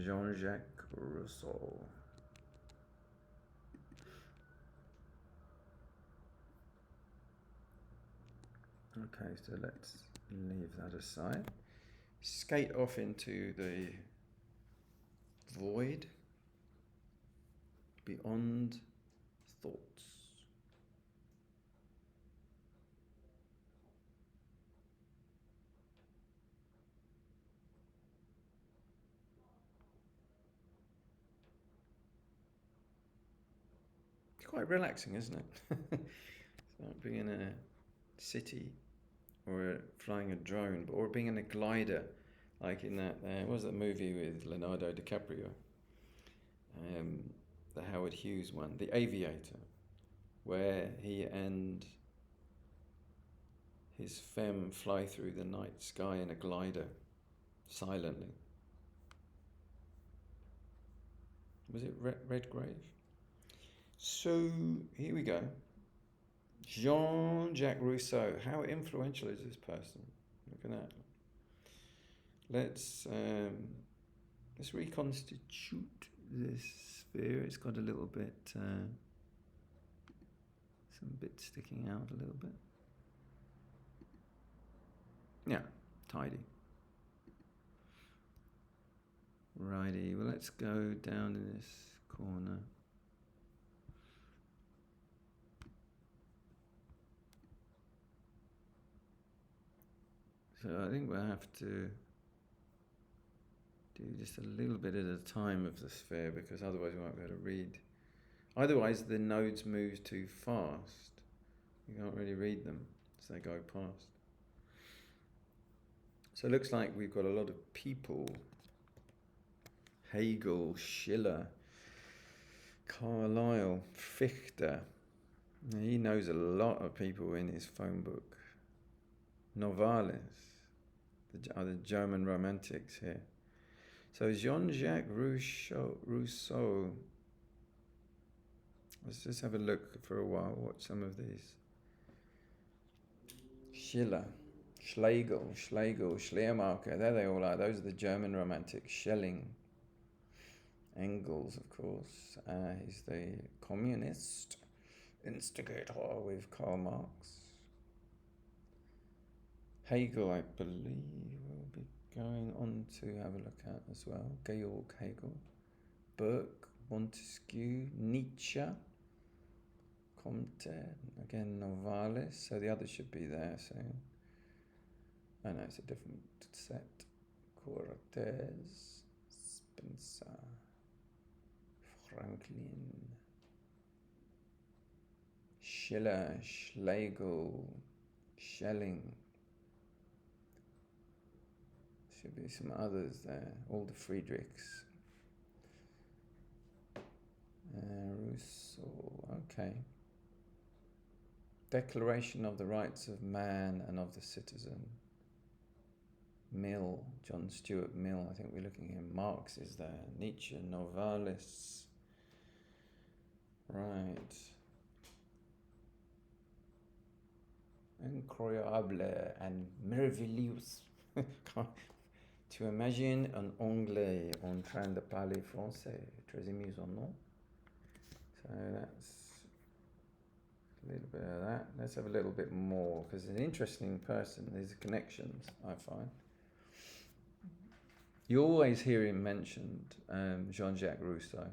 Jean-Jacques Rousseau. Okay, so let's leave that aside. Skate off into the void beyond thoughts. It's quite relaxing, isn't it? It's like being in a city, or flying a drone, or being in a glider, like in that, what was that movie with Leonardo DiCaprio? The Howard Hughes one, The Aviator, where he and his femme fly through the night sky in a glider, silently. Was it Redgrave? So, here we go. Jean-Jacques Rousseau. How influential is this person? Look at that. Let's reconstitute this sphere. It's got a little bit, some bits sticking out a little bit. Yeah, tidy. Righty, well, let's go down in this corner. So I think we'll have to do just a little bit at a time of the sphere, because otherwise we won't be able to read. Otherwise the nodes move too fast. You can't really read them as they go past. So it looks like we've got a lot of people. Hegel, Schiller, Carlyle, Fichte. He knows a lot of people in his phone book. Novalis, the German Romantics here. So Jean-Jacques Rousseau. Let's just have a look for a while. What some of these. Schiller, Schlegel, Schleiermacher. There they all are. Those are the German Romantics. Schelling. Engels, of course. He's the communist instigator with Karl Marx. Hegel, I believe, we'll be going on to have a look at as well. Georg Hegel. Burke, Montesquieu, Nietzsche, Comte, again Novalis. So the others should be there soon. Oh no, it's a different set. Cortez, Spencer, Franklin, Schiller, Schlegel, Schelling. Should be some others there. All the Friedrichs. Rousseau, okay. Declaration of the Rights of Man and of the Citizen. Mill, John Stuart Mill, I think we're looking at him. Marx is there. Nietzsche, Novalis. Right. Incroyable and merveilleux. Tu imagines un Anglais en train de parler français. Très amusant, non? So that's a little bit of that. Let's have a little bit more, because he's an interesting person. There's connections, I find. You always hear him mentioned, Jean-Jacques Rousseau.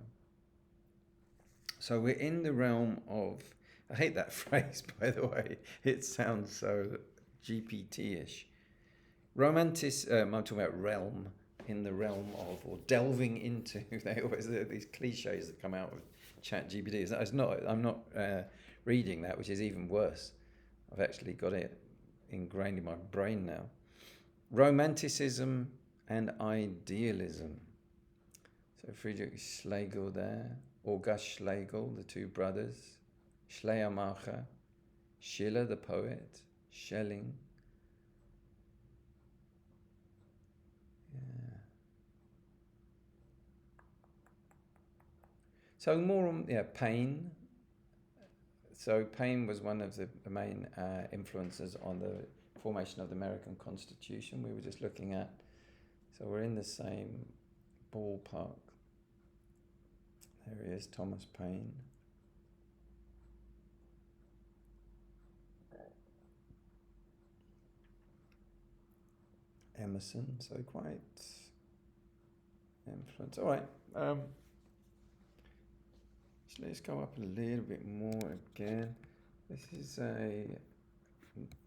So we're in the realm of, I hate that phrase, by the way. It sounds so GPT-ish. I'm talking about realm, in the realm of, or delving into, these cliches that come out of ChatGPT. I'm not reading that, which is even worse. I've actually got it ingrained in my brain now. Romanticism and idealism. So Friedrich Schlegel there, August Schlegel, the two brothers, Schleiermacher, Schiller the poet, Schelling. Yeah. So more, Paine. So Paine was one of the main influences on the formation of the American Constitution we were just looking at. So we're in the same ballpark. There he is, Thomas Paine. Emerson, so quite influence. All right. Let's go up a little bit more again. This is a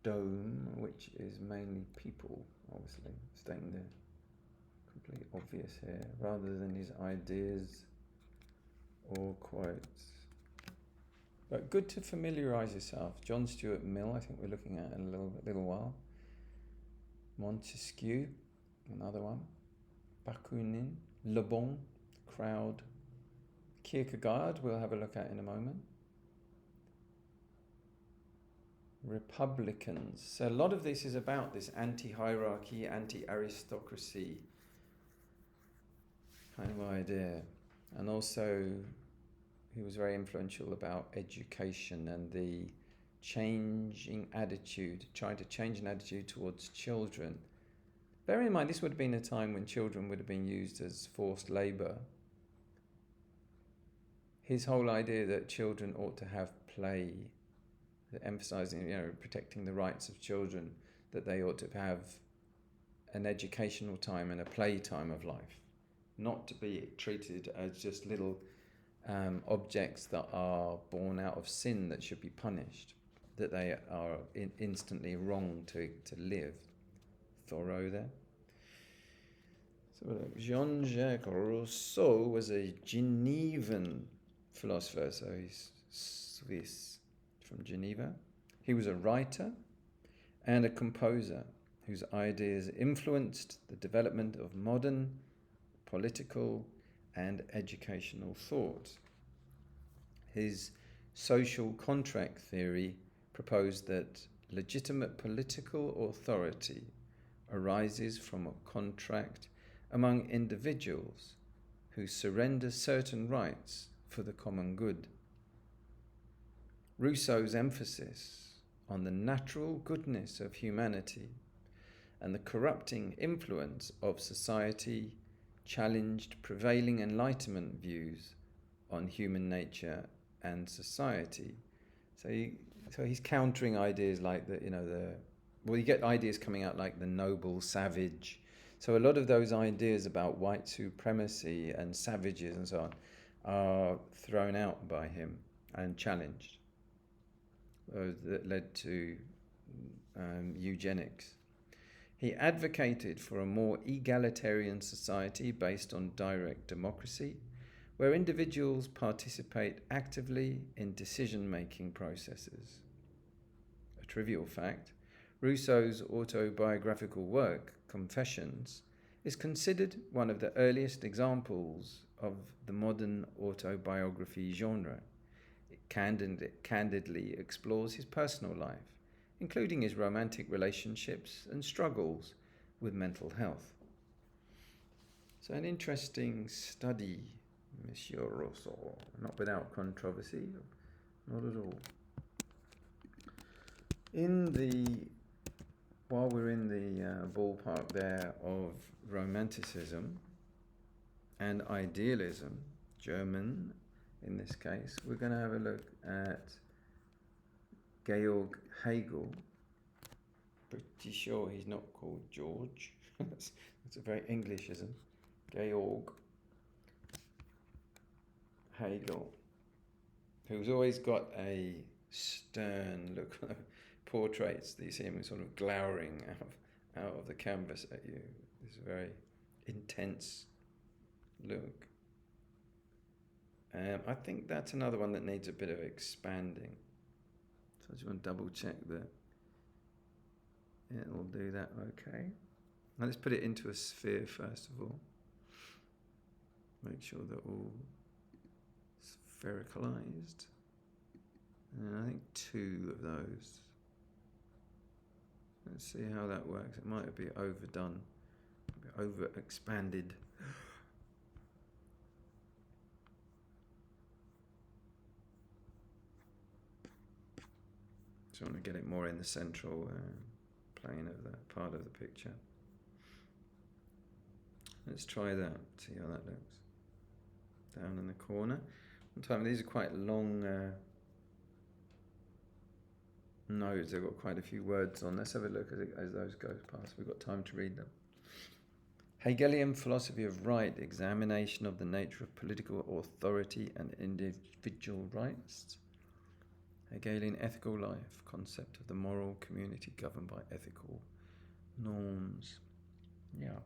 dome, which is mainly people, obviously, stating the completely obvious here, rather than his ideas or quotes. But good to familiarise yourself. John Stuart Mill, I think we're looking at in a little while. Montesquieu, another one. Bakunin, Le Bon, crowd. Kierkegaard, we'll have a look at in a moment. Republicans. So a lot of this is about this anti-hierarchy, anti-aristocracy kind of idea. And also, he was very influential about education and the changing attitude, trying to change an attitude towards children. Bear in mind, this would have been a time when children would have been used as forced labour. His whole idea that children ought to have play, emphasising, protecting the rights of children, that they ought to have an educational time and a play time of life, not to be treated as just little objects that are born out of sin that should be punished, that they are instantly wrong to live. Thoreau there. So Jean-Jacques Rousseau was a Genevan philosopher, so he's Swiss, from Geneva. He was a writer and a composer whose ideas influenced the development of modern political and educational thought. His social contract theory proposed that legitimate political authority arises from a contract among individuals who surrender certain rights for the common good. Rousseau's emphasis on the natural goodness of humanity and the corrupting influence of society challenged prevailing Enlightenment views on human nature and society. So he's countering ideas like you get ideas coming out like the noble savage. So a lot of those ideas about white supremacy and savages and so on are thrown out by him and challenged. That led to eugenics. He advocated for a more egalitarian society based on direct democracy, where individuals participate actively in decision-making processes. A trivial fact, Rousseau's autobiographical work, Confessions, is considered one of the earliest examples of the modern autobiography genre. It candidly explores his personal life, including his romantic relationships and struggles with mental health. So an interesting study, Michel Foucault, not without controversy, not at all. While we're in the ballpark there of Romanticism and idealism, German in this case, we're going to have a look at Georg Hegel. Pretty sure he's not called George. That's a very Englishism. Georg Hegel, who's always got a stern look. Portraits that you see him sort of glowering out of the canvas at you. This very intense look. I think that's another one that needs a bit of expanding. So I just want to double check that it'll do that okay. Now let's put it into a sphere first of all. Make sure they're all sphericalized. And I think 2 of those. Let's see how that works. It might be overdone, over expanded. So I want to get it more in the central plane of that part of the picture. Let's try that, see how that looks. Down in the corner. Sometimes these are quite long nodes, they've got quite a few words on. Let's have a look as those go past. We've got time to read them. Hegelian philosophy of right, examination of the nature of political authority and individual rights. Hegelian ethical life, concept of the moral community governed by ethical norms. Yeah.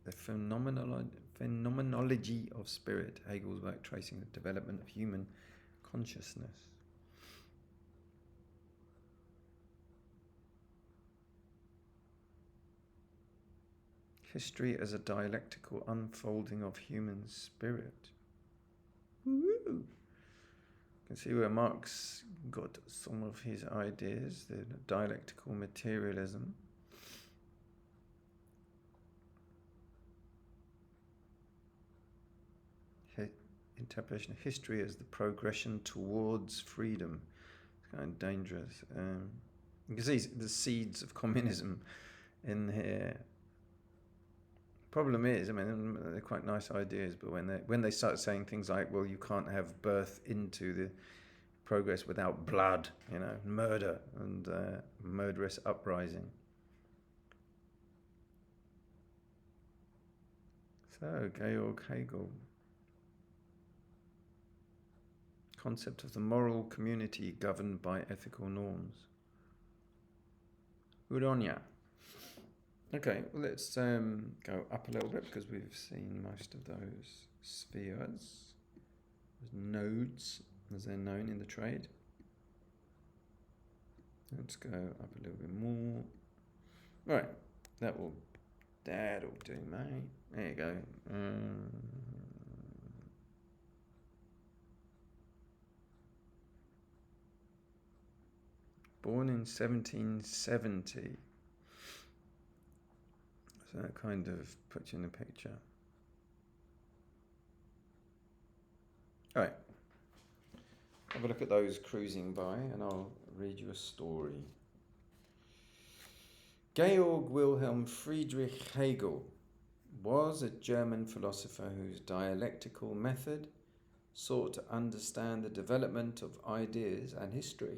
The phenomenology of spirit, Hegel's work tracing the development of human consciousness. History as a dialectical unfolding of human spirit. Woo! You can see where Marx got some of his ideas, the dialectical materialism. Interpretation of history as the progression towards freedom. It's kind of dangerous. You can see the seeds of communism in here. Problem is, I mean, they're quite nice ideas, but when they start saying things like, well, you can't have birth into the progress without blood, murder and murderous uprising. So, Georg Hegel. Concept of the moral community governed by ethical norms. Uronia. Okay, well, let's go up a little bit because we've seen most of those spheres, those nodes, as they're known in the trade. Let's go up a little bit more. Right, that'll do, mate. There you go. born in 1770. So that kind of puts you in the picture. All right. Have a look at those cruising by, and I'll read you a story. Georg Wilhelm Friedrich Hegel was a German philosopher whose dialectical method sought to understand the development of ideas and history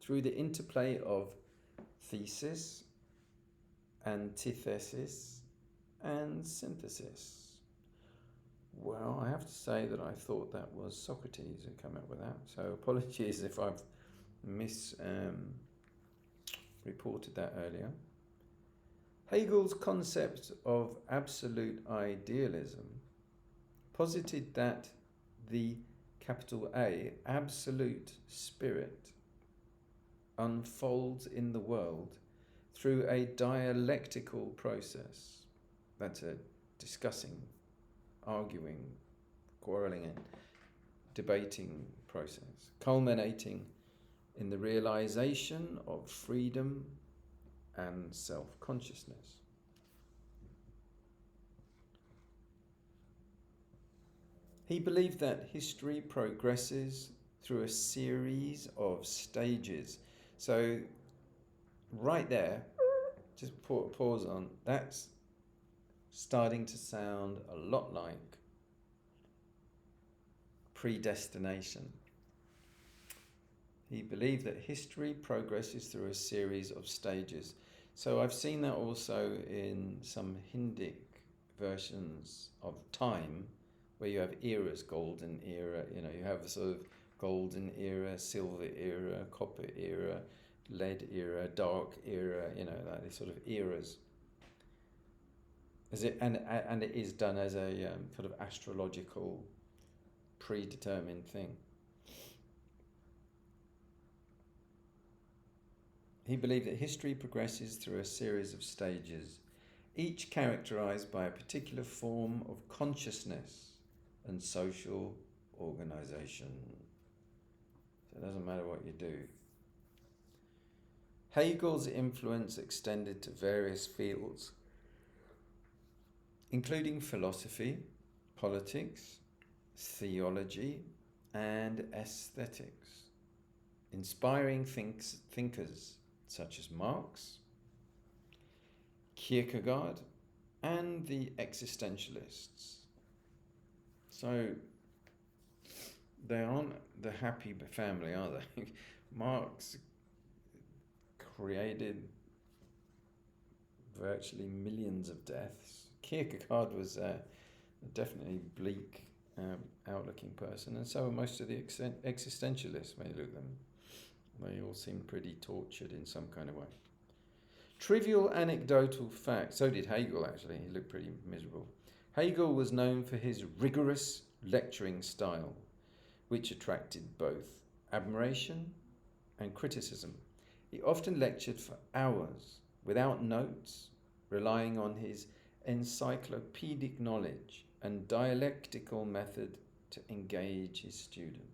through the interplay of thesis, antithesis, and synthesis. Well, I have to say that I thought that was Socrates who came up with that, so apologies if I've reported that earlier. Hegel's concept of absolute idealism posited that the capital A, absolute spirit, unfolds in the world through a dialectical process. That's a discussing, arguing, quarrelling and debating process, culminating in the realization of freedom and self-consciousness. He believed that history progresses through a series of stages. So right there, just pause on, that's starting to sound a lot like predestination. He believed that history progresses through a series of stages. So I've seen that also in some Hindic versions of time, where you have eras, golden era, you have a sort of golden era, silver era, copper era, lead era, dark era, like these sort of eras. And it is done as a sort of astrological, predetermined thing. He believed that history progresses through a series of stages, each characterized by a particular form of consciousness and social organization. So it doesn't matter what you do. Hegel's influence extended to various fields, including philosophy, politics, theology, and aesthetics, inspiring thinkers such as Marx, Kierkegaard, and the existentialists. So they aren't the happy family, are they? Marx created virtually millions of deaths. Kierkegaard was definitely bleak, outlooking person, and so are most of the existentialists when you look at them. They all seem pretty tortured in some kind of way. Trivial anecdotal fact, so did Hegel actually, he looked pretty miserable. Hegel was known for his rigorous lecturing style, which attracted both admiration and criticism. He often lectured for hours without notes, relying on his encyclopedic knowledge and dialectical method to engage his students.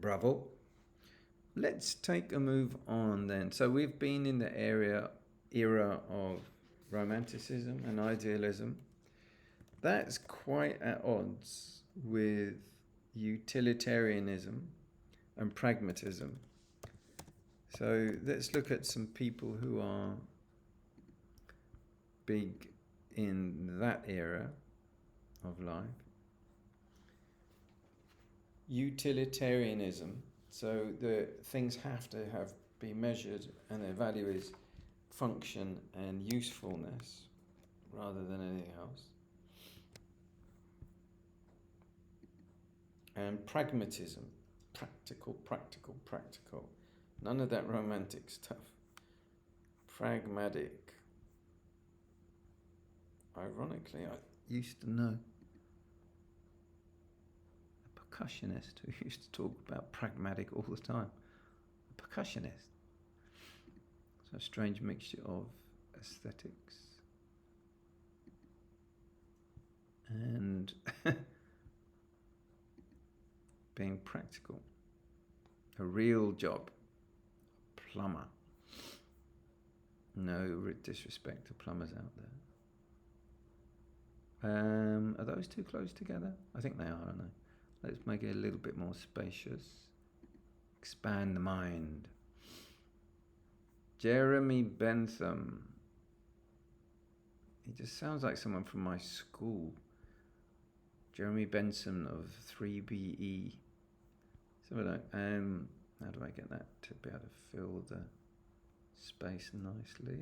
Bravo. Let's take a move on then. So we've been in the era of Romanticism and Idealism. That's quite at odds with Utilitarianism and Pragmatism. So let's look at some people who are big in that era of life. Utilitarianism, so the things have to be measured and their value is function and usefulness rather than anything else. And pragmatism, practical. None of that romantic stuff. Pragmatic. Ironically, I used to know a percussionist who used to talk about pragmatic all the time. A percussionist. So a strange mixture of aesthetics and being practical. A real job. Plumber. No disrespect to plumbers out there. Are those two close together? I think they are, aren't they? Let's make it a little bit more spacious. Expand the mind. Jeremy Bentham. He just sounds like someone from my school. Jeremy Bentham of 3BE. So how do I get that to be able to fill the space nicely?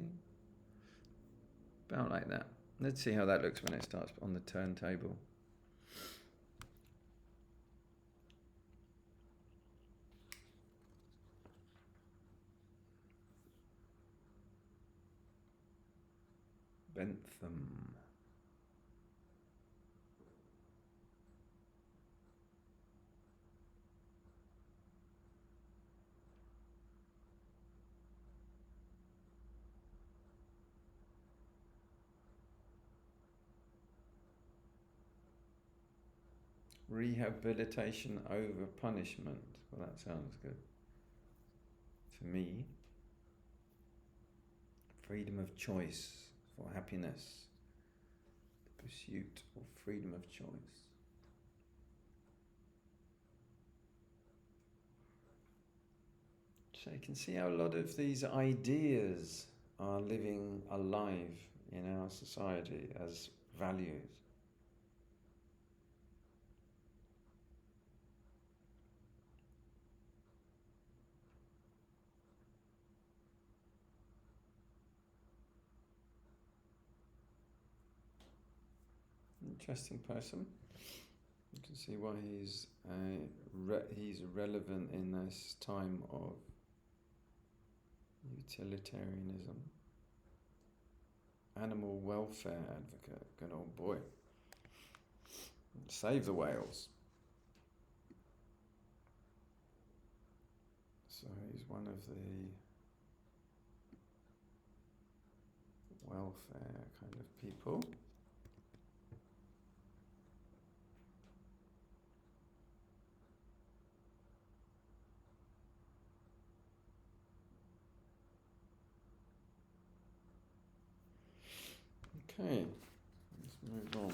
About like that. Let's see how that looks when it starts on the turntable. Bentham. Rehabilitation over punishment. Well, that sounds good. To me, freedom of choice for happiness. The pursuit of freedom of choice. So you can see how a lot of these ideas are living alive in our society as values. Interesting person. You can see why he's relevant in this time of utilitarianism. Animal welfare advocate. Good old boy. Save the whales. So he's one of the welfare kind of people. Okay, let's move on.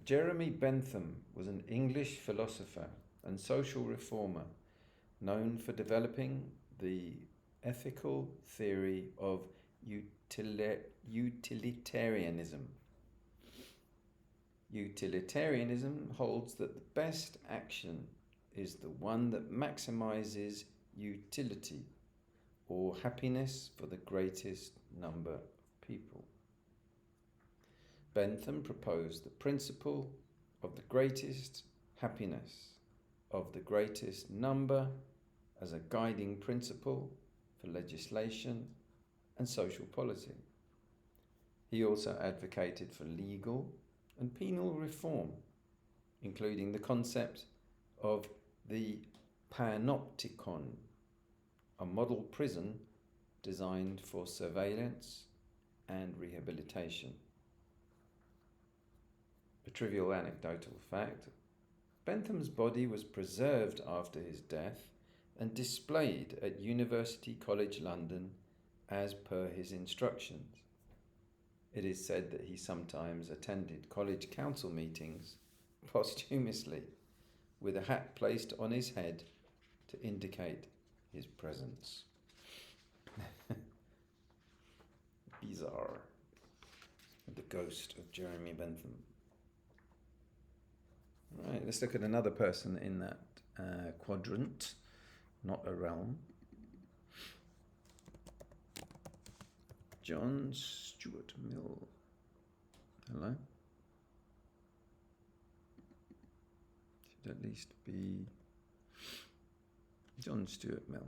Jeremy Bentham was an English philosopher and social reformer known for developing the ethical theory of utilitarianism. Utilitarianism holds that the best action is the one that maximizes utility or happiness for the greatest number of people. Bentham proposed the principle of the greatest happiness of the greatest number as a guiding principle for legislation and social policy. He also advocated for legal and penal reform, including the concept of the panopticon, a model prison designed for surveillance and rehabilitation. A trivial anecdotal fact, Bentham's body was preserved after his death and displayed at University College London as per his instructions. It is said that he sometimes attended college council meetings posthumously, with a hat placed on his head to indicate his presence. Bizarre. The ghost of Jeremy Bentham. Right, let's look at another person in that quadrant, not a realm. John Stuart Mill. Hello? Should at least be John Stuart Mill.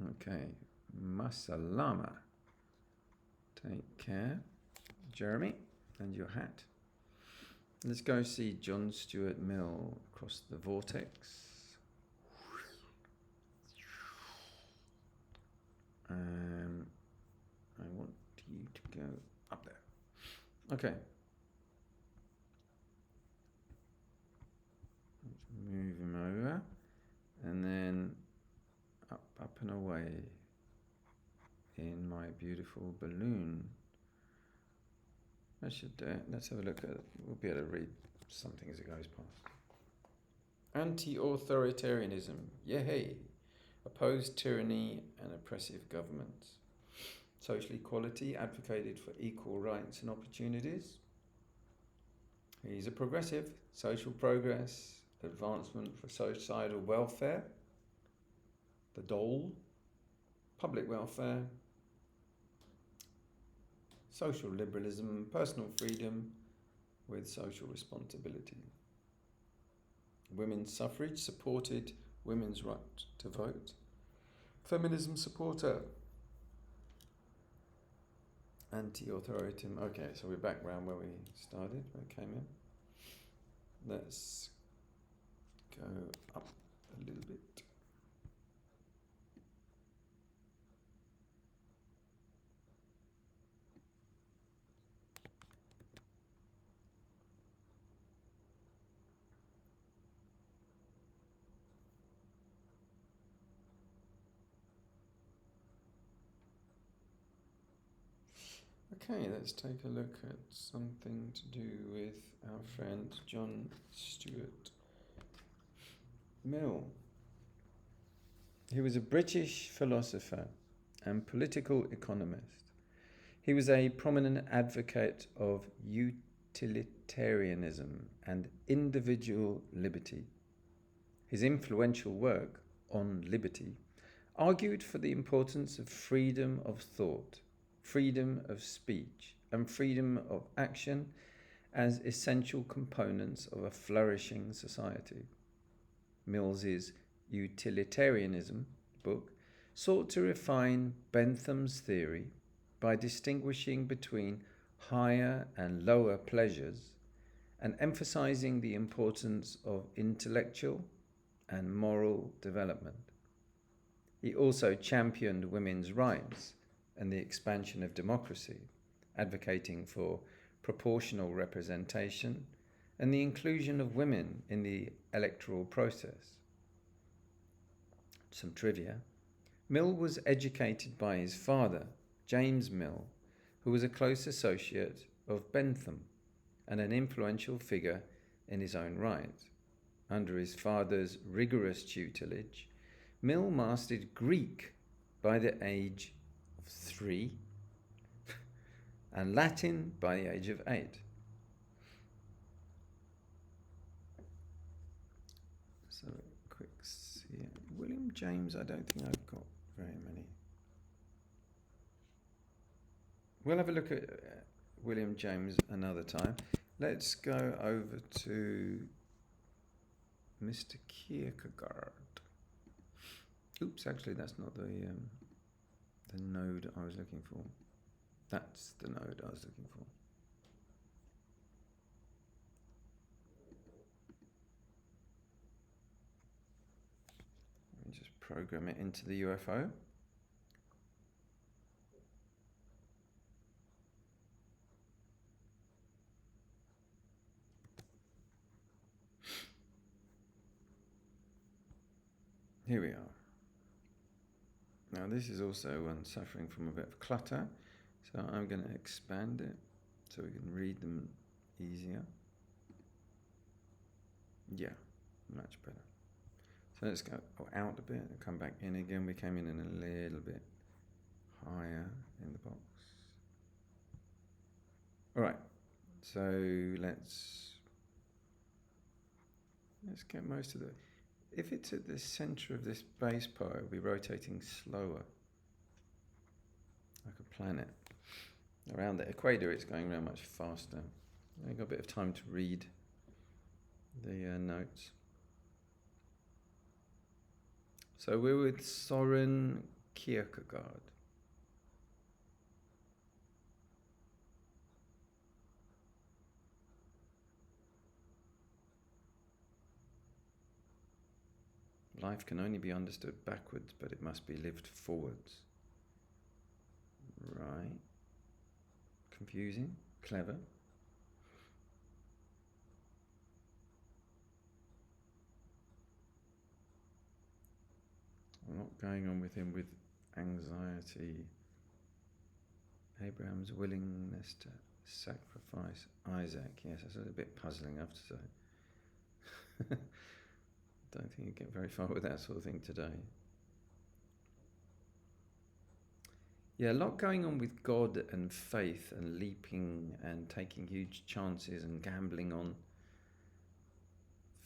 Okay, Masalama. Take care, Jeremy, and your hat. Let's go see John Stuart Mill across the vortex. I want you to go up there. Okay. Let's move him over. And then up and away in my beautiful balloon. That should do it. Let's have a look at it. We'll be able to read something as it goes past. Anti-authoritarianism. Yay! Opposed tyranny and oppressive governments. Social equality, advocated for equal rights and opportunities. He's a progressive. Social progress, advancement for societal welfare. The dole. Public welfare. Social liberalism, personal freedom with social responsibility. Women's suffrage, supported women's right to vote. Feminism supporter. Anti-authoritarian. Okay, so we're back round where we started, where we came in. Let's go up a little bit. Okay, let's take a look at something to do with our friend John Stuart Mill. He was a British philosopher and political economist. He was a prominent advocate of utilitarianism and individual liberty. His influential work on liberty argued for the importance of freedom of thought, freedom of speech, and freedom of action as essential components of a flourishing society. Mills's Utilitarianism book sought to refine Bentham's theory by distinguishing between higher and lower pleasures and emphasizing the importance of intellectual and moral development. He also championed women's rights and the expansion of democracy, advocating for proportional representation and the inclusion of women in the electoral process. Some trivia. Mill was educated by his father, James Mill, who was a close associate of Bentham and an influential figure in his own right. Under his father's rigorous tutelage, Mill mastered Greek by the age of 3 and Latin by the age of 8. So a quick see. William James, I don't think I've got very many. We'll have a look at William James another time. Let's go over to Mr. Kierkegaard. Oops, actually that's not the node I was looking for. That's the node I was looking for. Let me just program it into the UFO. Here we are. Now this is also one suffering from a bit of clutter, so I'm going to expand it so we can read them easier. Yeah, much better. So let's go out a bit and come back in again. We came in a little bit higher in the box. All right, so let's get most of the... If it's at the centre of this base part, it'll be rotating slower, like a planet. Around the equator, it's going around much faster. I've got a bit of time to read the notes. So we're with Søren Kierkegaard. Life can only be understood backwards, but it must be lived forwards. Right. Confusing, clever, lot going on with him with anxiety. Abraham's willingness to sacrifice Isaac. Yes, that's a bit puzzling, I have to say. Don't think you get very far with that sort of thing today. Yeah, a lot going on with God and faith and leaping and taking huge chances and gambling on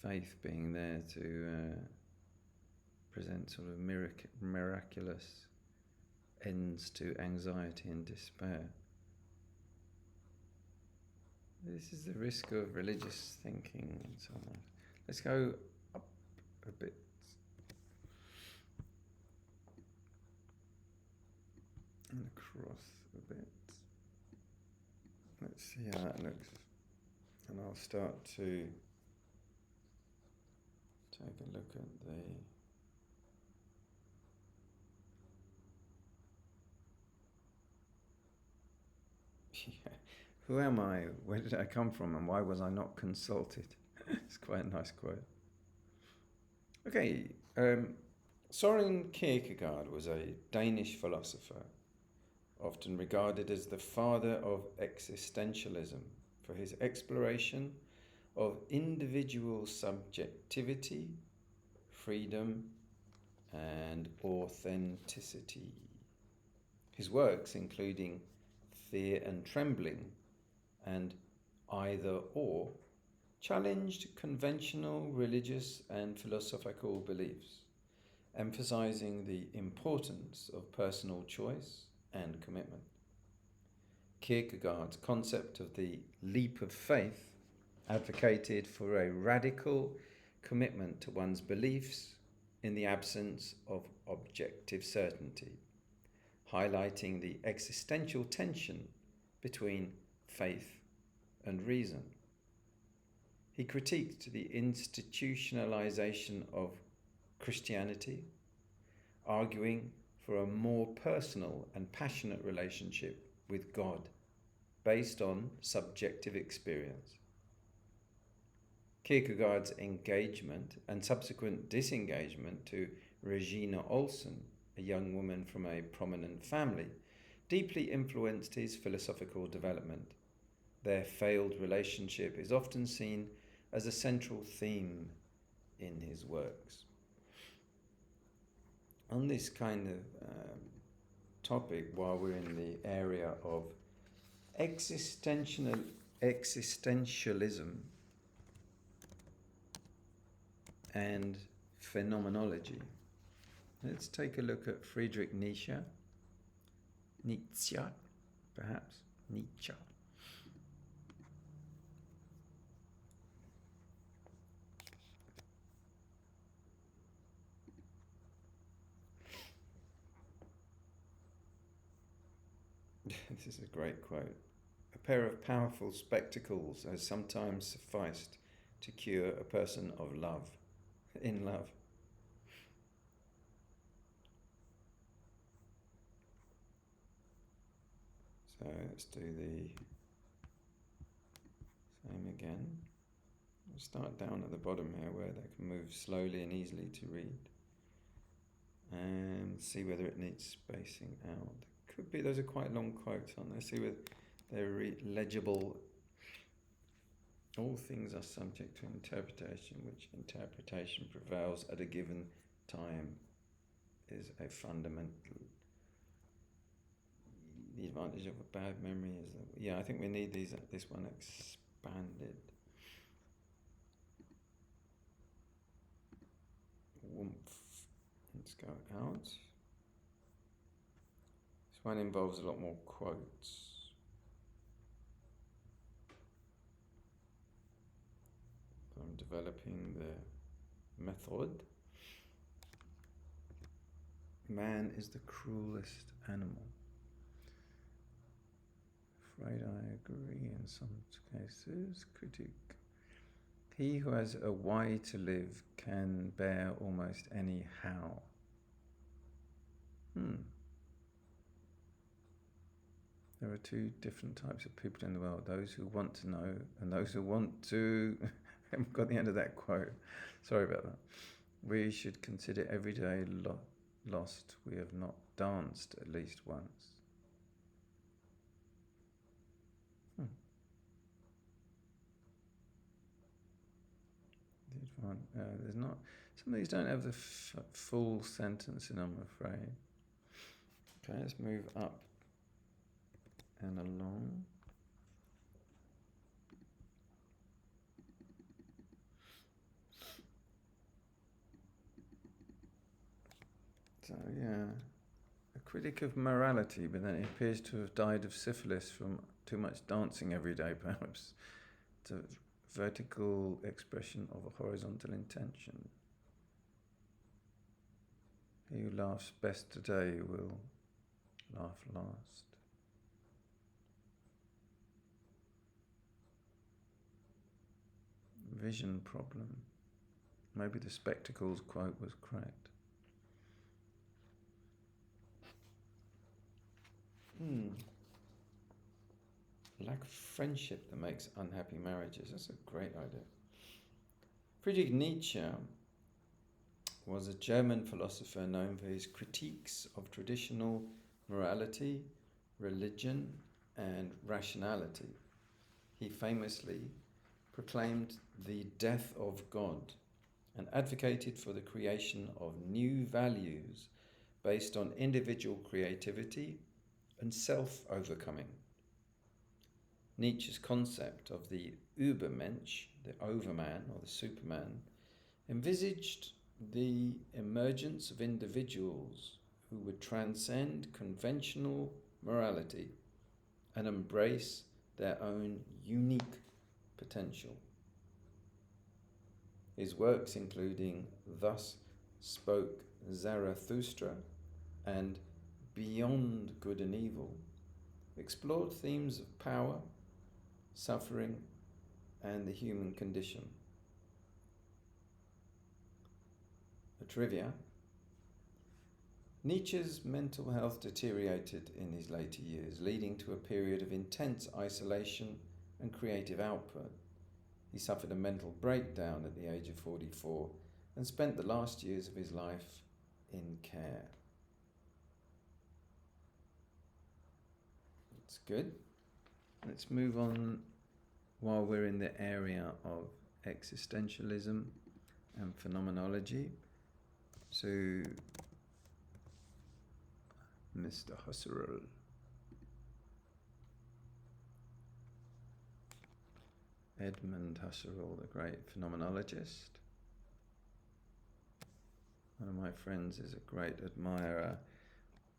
faith being there to present sort of miraculous ends to anxiety and despair. This is the risk of religious thinking and so on. Let's go up a bit. And across a bit. Let's see how that looks. And I'll start to take a look at the who am I? Where did I come from? And why was I not consulted? It's quite a nice quote. Okay, Søren Kierkegaard was a Danish philosopher, often regarded as the father of existentialism for his exploration of individual subjectivity, freedom, and authenticity. His works, including Fear and Trembling and Either Or, challenged conventional religious and philosophical beliefs, emphasizing the importance of personal choice and commitment. Kierkegaard's concept of the leap of faith advocated for a radical commitment to one's beliefs in the absence of objective certainty, highlighting the existential tension between faith and reason. He critiqued the institutionalization of Christianity, arguing for a more personal and passionate relationship with God based on subjective experience. Kierkegaard's engagement and subsequent disengagement to Regina Olsen, a young woman from a prominent family, deeply influenced his philosophical development. Their failed relationship is often seen as a central theme in his works. On this kind of topic, while we're in the area of existentialism and phenomenology, let's take a look at Friedrich Nietzsche, perhaps, Nietzsche. This is a great quote. A pair of powerful spectacles has sometimes sufficed to cure a person of love, in love. So let's do the same again. We'll start down at the bottom here where they can move slowly and easily to read. And see whether it needs spacing out. Could be, those are quite long quotes, aren't they? See whether they're legible. All things are subject to interpretation, which interpretation prevails at a given time is a fundamental. The advantage of a bad memory is that, I think we need this one expanded. Woomph. Let's go out. This one involves a lot more quotes. I'm developing the method. Man is the cruelest animal. Afraid I agree in some cases. Critique. He who has a why to live can bear almost any how. There are two different types of people in the world, those who want to know and those who want to... I haven't got the end of that quote. Sorry about that. We should consider everyday lost, we have not danced at least once. There's not. Some of these don't have the full sentence in, I'm afraid. Okay, let's move up and along. So, yeah, a critic of morality, but then he appears to have died of syphilis from too much dancing every day, perhaps. It's a vertical expression of a horizontal intention. He who laughs best today will laugh last. Vision problem. Maybe the spectacles quote was correct. Lack of friendship that makes unhappy marriages. That's a great idea. Friedrich Nietzsche was a German philosopher known for his critiques of traditional morality, religion, and rationality. He famously proclaimed the death of God and advocated for the creation of new values based on individual creativity and self-overcoming. Nietzsche's concept of the Übermensch, the overman or the superman, envisaged the emergence of individuals who would transcend conventional morality and embrace their own unique potential. His works, including Thus Spoke Zarathustra and Beyond Good and Evil, explored themes of power, suffering, and the human condition. A trivia: Nietzsche's mental health deteriorated in his later years, leading to a period of intense isolation and creative output. He suffered a mental breakdown at the age of 44 and spent the last years of his life in care. That's good. Let's move on while we're in the area of existentialism and phenomenology. So, Mr. Husserl. Edmund Husserl, the great phenomenologist. One of my friends is a great admirer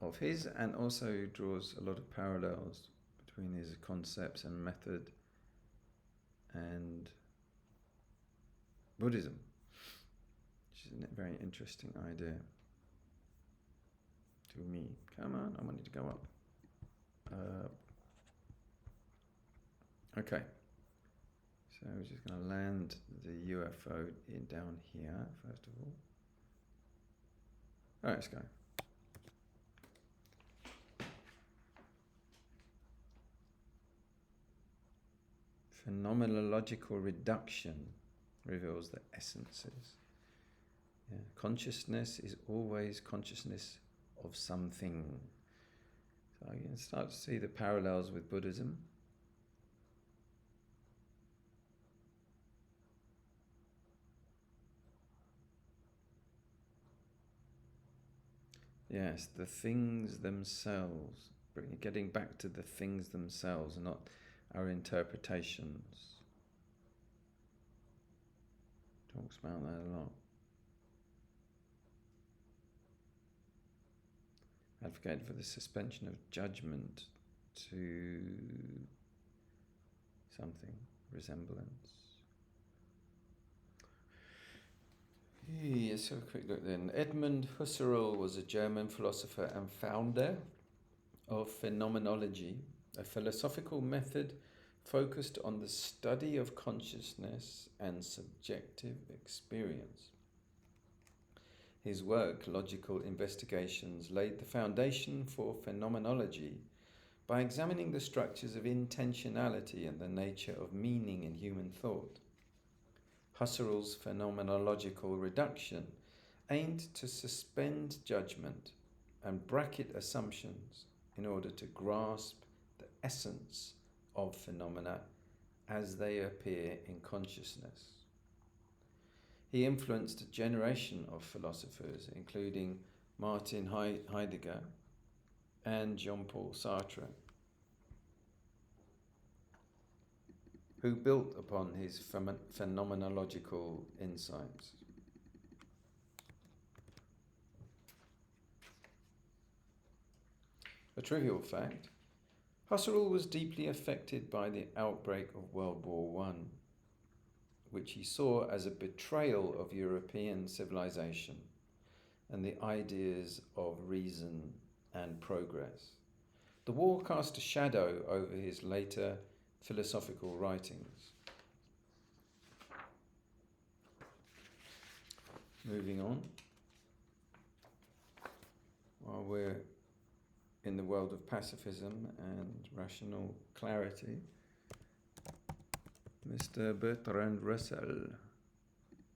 of his and also draws a lot of parallels between his concepts and method and Buddhism, which is a very interesting idea to me. Come on, I want you to go up. Okay, so we're just going to land the UFO down here, first of all. All right, let's go. Phenomenological reduction reveals the essences. Yeah. Consciousness is always consciousness of something. So you can start to see the parallels with Buddhism. Yes, the things themselves, getting back to the things themselves, not our interpretations. Talks about that a lot. Advocate for the suspension of judgment to something, resemblance. Let's have a quick look then. Edmund Husserl was a German philosopher and founder of phenomenology, a philosophical method focused on the study of consciousness and subjective experience. His work, Logical Investigations, laid the foundation for phenomenology by examining the structures of intentionality and the nature of meaning in human thought. Husserl's phenomenological reduction aimed to suspend judgment and bracket assumptions in order to grasp the essence of phenomena as they appear in consciousness. He influenced a generation of philosophers, including Martin Heidegger and Jean-Paul Sartre, who built upon his phenomenological insights. A trivial fact: Husserl was deeply affected by the outbreak of World War I, which he saw as a betrayal of European civilization and the ideas of reason and progress. The war cast a shadow over his later philosophical writings. Moving on. While we're in the world of pacifism and rational clarity, Mr. Bertrand Russell,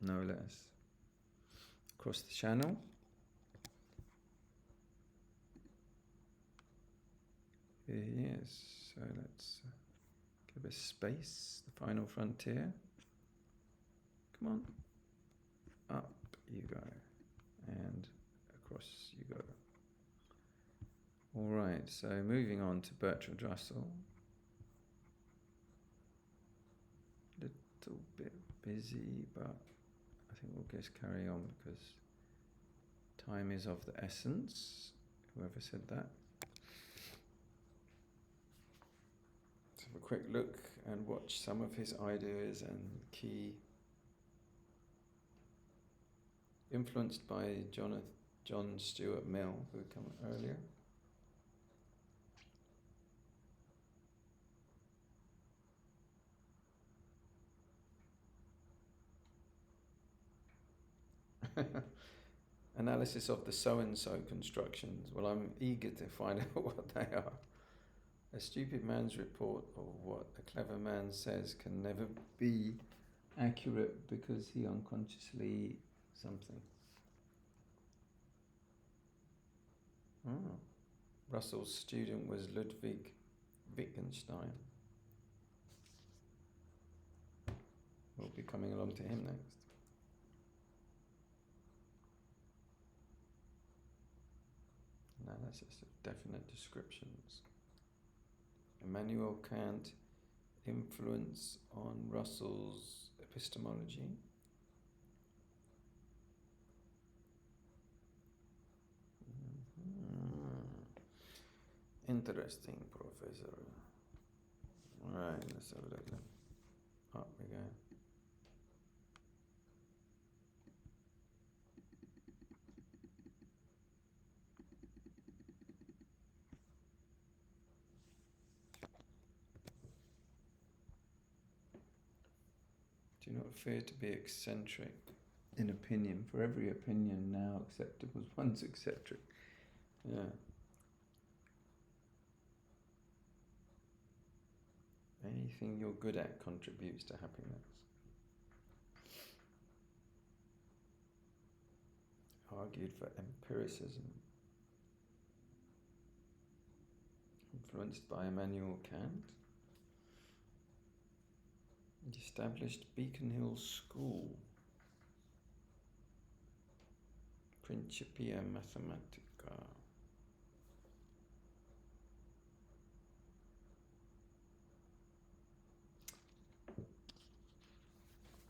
no less, across the channel. Here he is. So let's give us space. The Final Frontier. Come on. Up you go. And across you go. All right, so moving on to Bertrand Russell. Little bit busy, but I think we'll just carry on because time is of the essence. Whoever said that. Let's have a quick look and watch some of his ideas and key. Influenced by John Stuart Mill, who had come earlier. Analysis of the so-and-so constructions. Well, I'm eager to find out what they are. A stupid man's report of what a clever man says can never be accurate because he unconsciously something. Oh. Russell's student was Ludwig Wittgenstein. We'll be coming along to him next. Analysis of definite descriptions. Immanuel Kant, influence on Russell's epistemology. Interesting, Professor. All right, let's have a look then. Up we go. Do not fear to be eccentric in opinion, for every opinion now accepted was once eccentric. Yeah. Anything you're good at contributes to happiness. Argued for empiricism. Influenced by Immanuel Kant. Established Beacon Hill School. Principia Mathematica.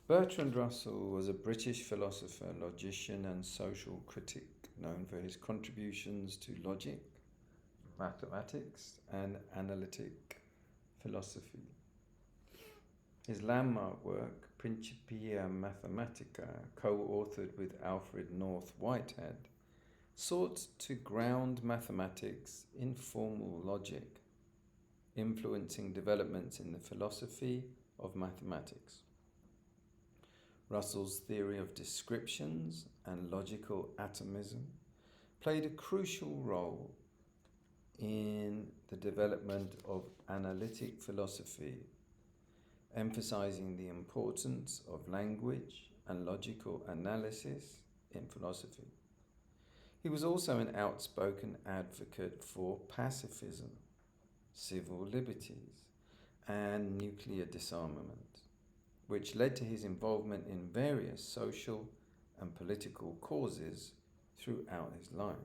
Bertrand Russell was a British philosopher, logician and social critic, known for his contributions to logic, mathematics and analytic philosophy. His landmark work, Principia Mathematica, co-authored with Alfred North Whitehead, sought to ground mathematics in formal logic, influencing developments in the philosophy of mathematics. Russell's theory of descriptions and logical atomism played a crucial role in the development of analytic philosophy, emphasizing the importance of language and logical analysis in philosophy. He was also an outspoken advocate for pacifism, civil liberties, and nuclear disarmament, which led to his involvement in various social and political causes throughout his life.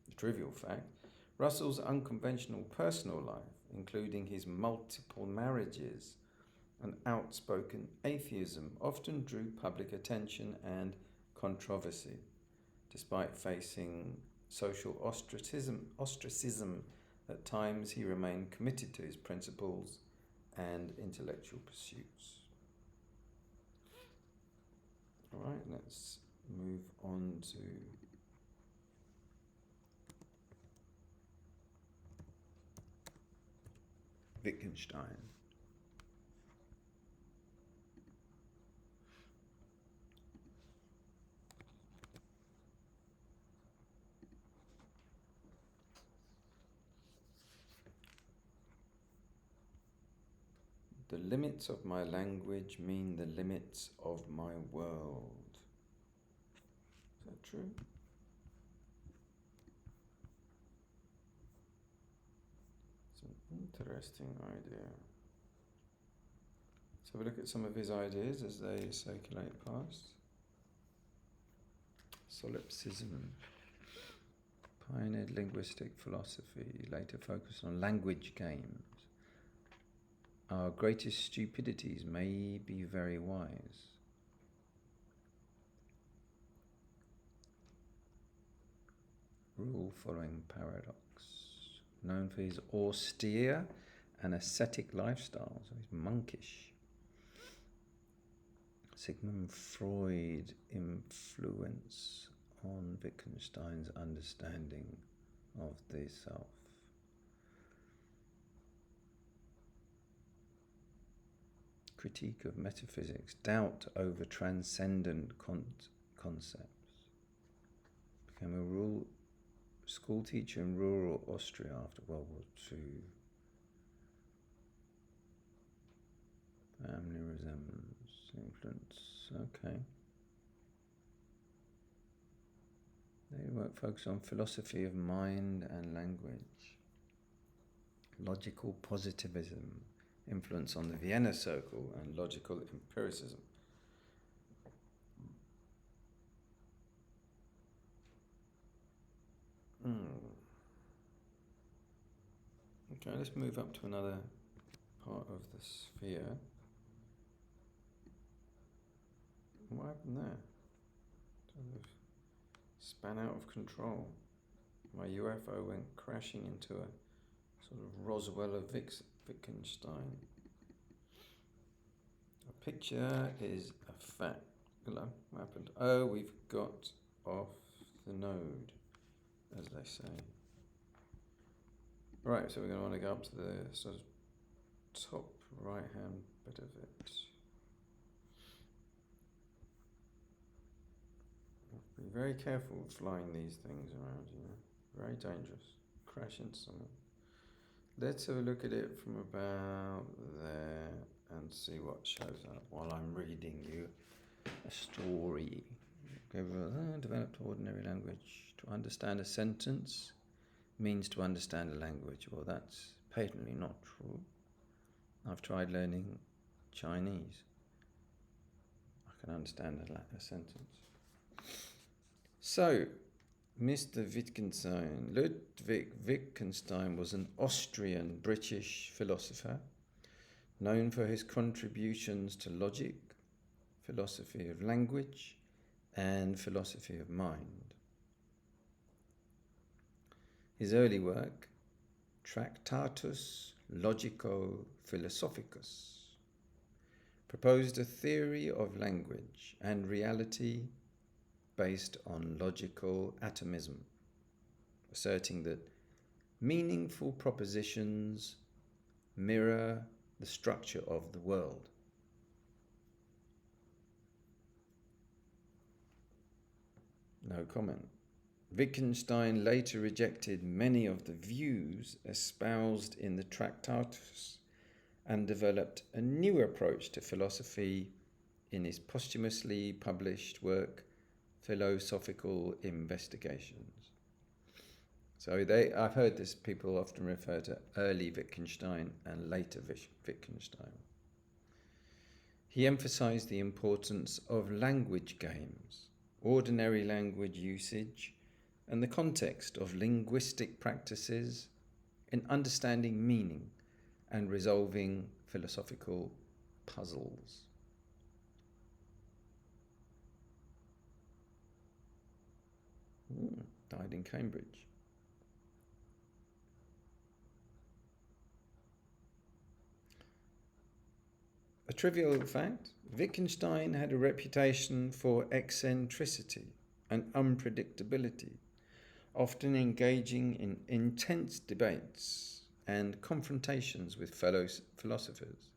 The trivial fact, Russell's unconventional personal life, including his multiple marriages and outspoken atheism, often drew public attention and controversy. Despite facing social ostracism, at times he remained committed to his principles and intellectual pursuits. All right, let's move on to Wittgenstein. The limits of my language mean the limits of my world. Is that true? It's an interesting idea. So we look at some of his ideas as they circulate past. Solipsism pioneered linguistic philosophy, later focused on language games. Our greatest stupidities may be very wise. Rule following paradox. Known for his austere and ascetic lifestyle, so he's monkish. Sigmund Freud influence on Wittgenstein's understanding of the self. Critique of metaphysics, doubt over transcendent concepts. Became a school teacher in rural Austria after World War II. Family resemblance, influence, okay. They work focus on philosophy of mind and language. Logical positivism, influence on the Vienna Circle and logical empiricism. Okay, let's move up to another part of the sphere. What happened there? Sort of span out of control. My UFO went crashing into a sort of Roswell of Wittgenstein. A picture is a fact. Hello, what happened? Oh, we've got off the node, as they say. Right, so we're going to want to go up to the sort of top right-hand bit of it. Be very careful flying these things around, you know. Very dangerous. Crash into something. Let's have a look at it from about there and see what shows up while I'm reading you a story. Developed ordinary language. To understand a sentence means to understand a language. Well, that's patently not true. I've tried learning Chinese. I can understand a sentence. So, Mr. Wittgenstein, Ludwig Wittgenstein was an Austrian-British philosopher known for his contributions to logic, philosophy of language, and philosophy of mind. His early work, Tractatus Logico-Philosophicus, proposed a theory of language and reality based on logical atomism, asserting that meaningful propositions mirror the structure of the world. No comment. Wittgenstein later rejected many of the views espoused in the Tractatus and developed a new approach to philosophy in his posthumously published work philosophical investigations. So I've heard this, people often refer to early Wittgenstein and later Wittgenstein. He emphasized the importance of language games, ordinary language usage, and the context of linguistic practices in understanding meaning and resolving philosophical puzzles. Died in Cambridge. A trivial fact, Wittgenstein had a reputation for eccentricity and unpredictability, often engaging in intense debates and confrontations with fellow philosophers.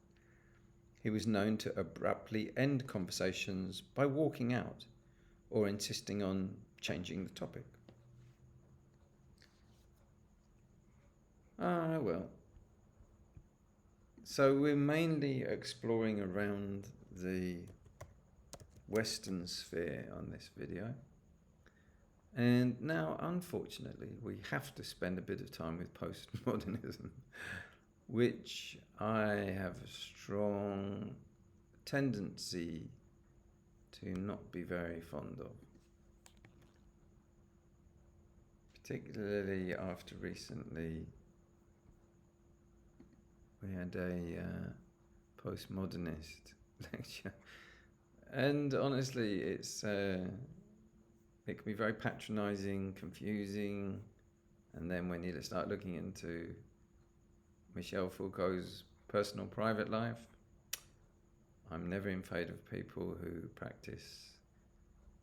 He was known to abruptly end conversations by walking out or insisting on changing the topic. Well. So we're mainly exploring around the Western sphere on this video. And now, unfortunately, we have to spend a bit of time with postmodernism, which I have a strong tendency to not be very fond of. Particularly after recently we had a postmodernist lecture. And honestly, it can be very patronizing, confusing. And then when you start looking into Michel Foucault's personal private life, I'm never in favour of people who practice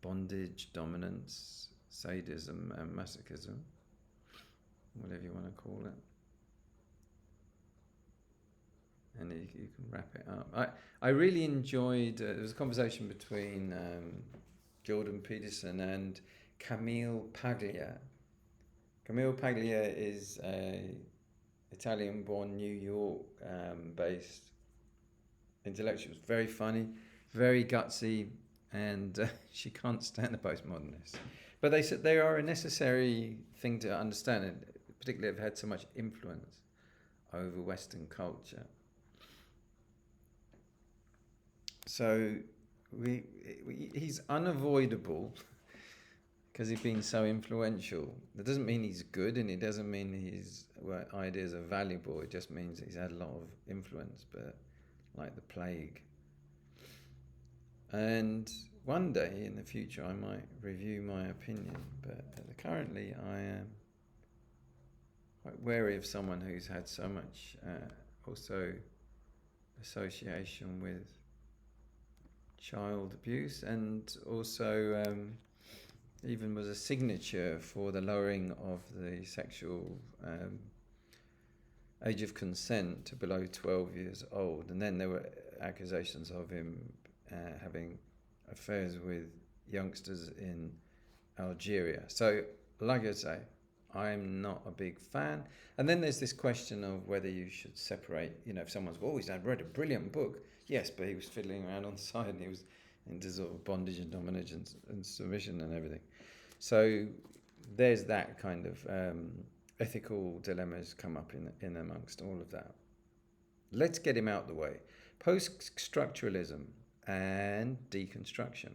bondage, dominance, sadism and masochism, whatever you want to call it. And you can wrap it up. I really enjoyed, there was a conversation between Jordan Peterson and Camille Paglia. Camille Paglia is a Italian-born, New York-based intellectual. Very funny, very gutsy, and she can't stand the postmodernists. But they said they are a necessary thing to understand, and particularly have had so much influence over Western culture. So he's unavoidable because he's been so influential. That doesn't mean he's good, and it doesn't mean his ideas are valuable. It just means he's had a lot of influence, but like the plague. And one day in the future I might review my opinion, but currently I am quite wary of someone who's had so much also association with child abuse, and also even was a signature for the lowering of the sexual age of consent to below 12 years old. And then there were accusations of him having affairs with youngsters in Algeria. So, like I say, I'm not a big fan. And then there's this question of whether you should separate, if someone's, he's read a brilliant book. Yes, but he was fiddling around on the side and he was into sort of bondage and domination and submission and everything. So there's that kind of ethical dilemmas come up in amongst all of that. Let's get him out the way. Post-structuralism and deconstruction.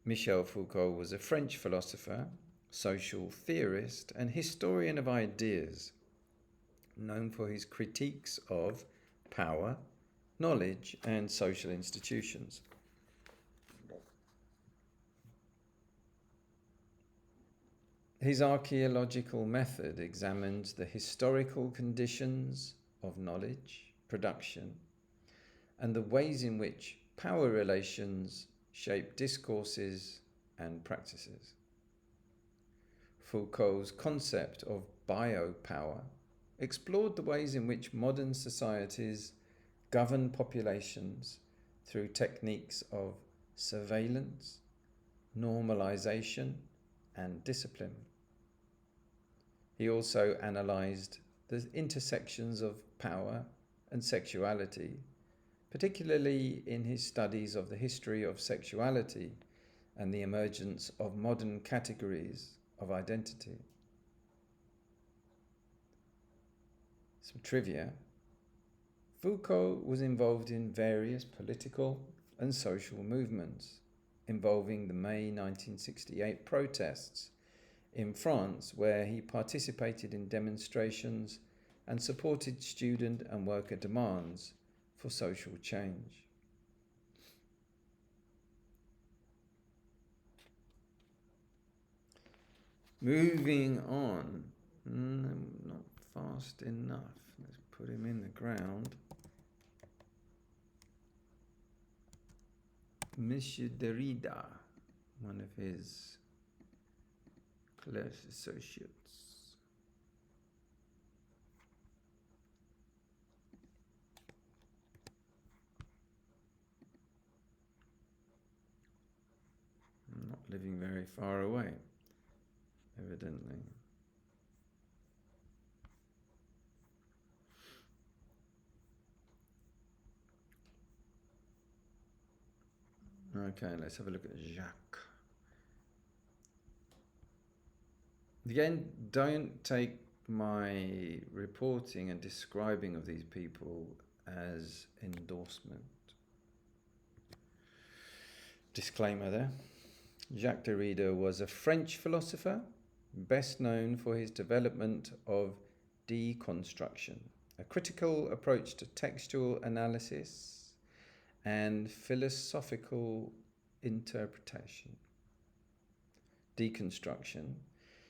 Michel Foucault was a French philosopher, social theorist, and historian of ideas, known for his critiques of power, knowledge, and social institutions. His archaeological method examines the historical conditions of knowledge, production, and the ways in which power relations shape discourses and practices. Foucault's concept of biopower explored the ways in which modern societies govern populations through techniques of surveillance, normalization, and discipline. He also analyzed the intersections of power and sexuality, particularly in his studies of the history of sexuality and the emergence of modern categories of identity. Some trivia. Foucault was involved in various political and social movements involving the May 1968 protests in France, where he participated in demonstrations and supported student and worker demands for social change. Moving on, not fast enough. Let's put him in the ground. Monsieur Derrida, one of his close associates. Not living very far away, evidently. Okay, let's have a look at Jacques. Again, don't take my reporting and describing of these people as endorsement. Disclaimer there. Jacques Derrida was a French philosopher, best known for his development of deconstruction, a critical approach to textual analysis and philosophical interpretation. Deconstruction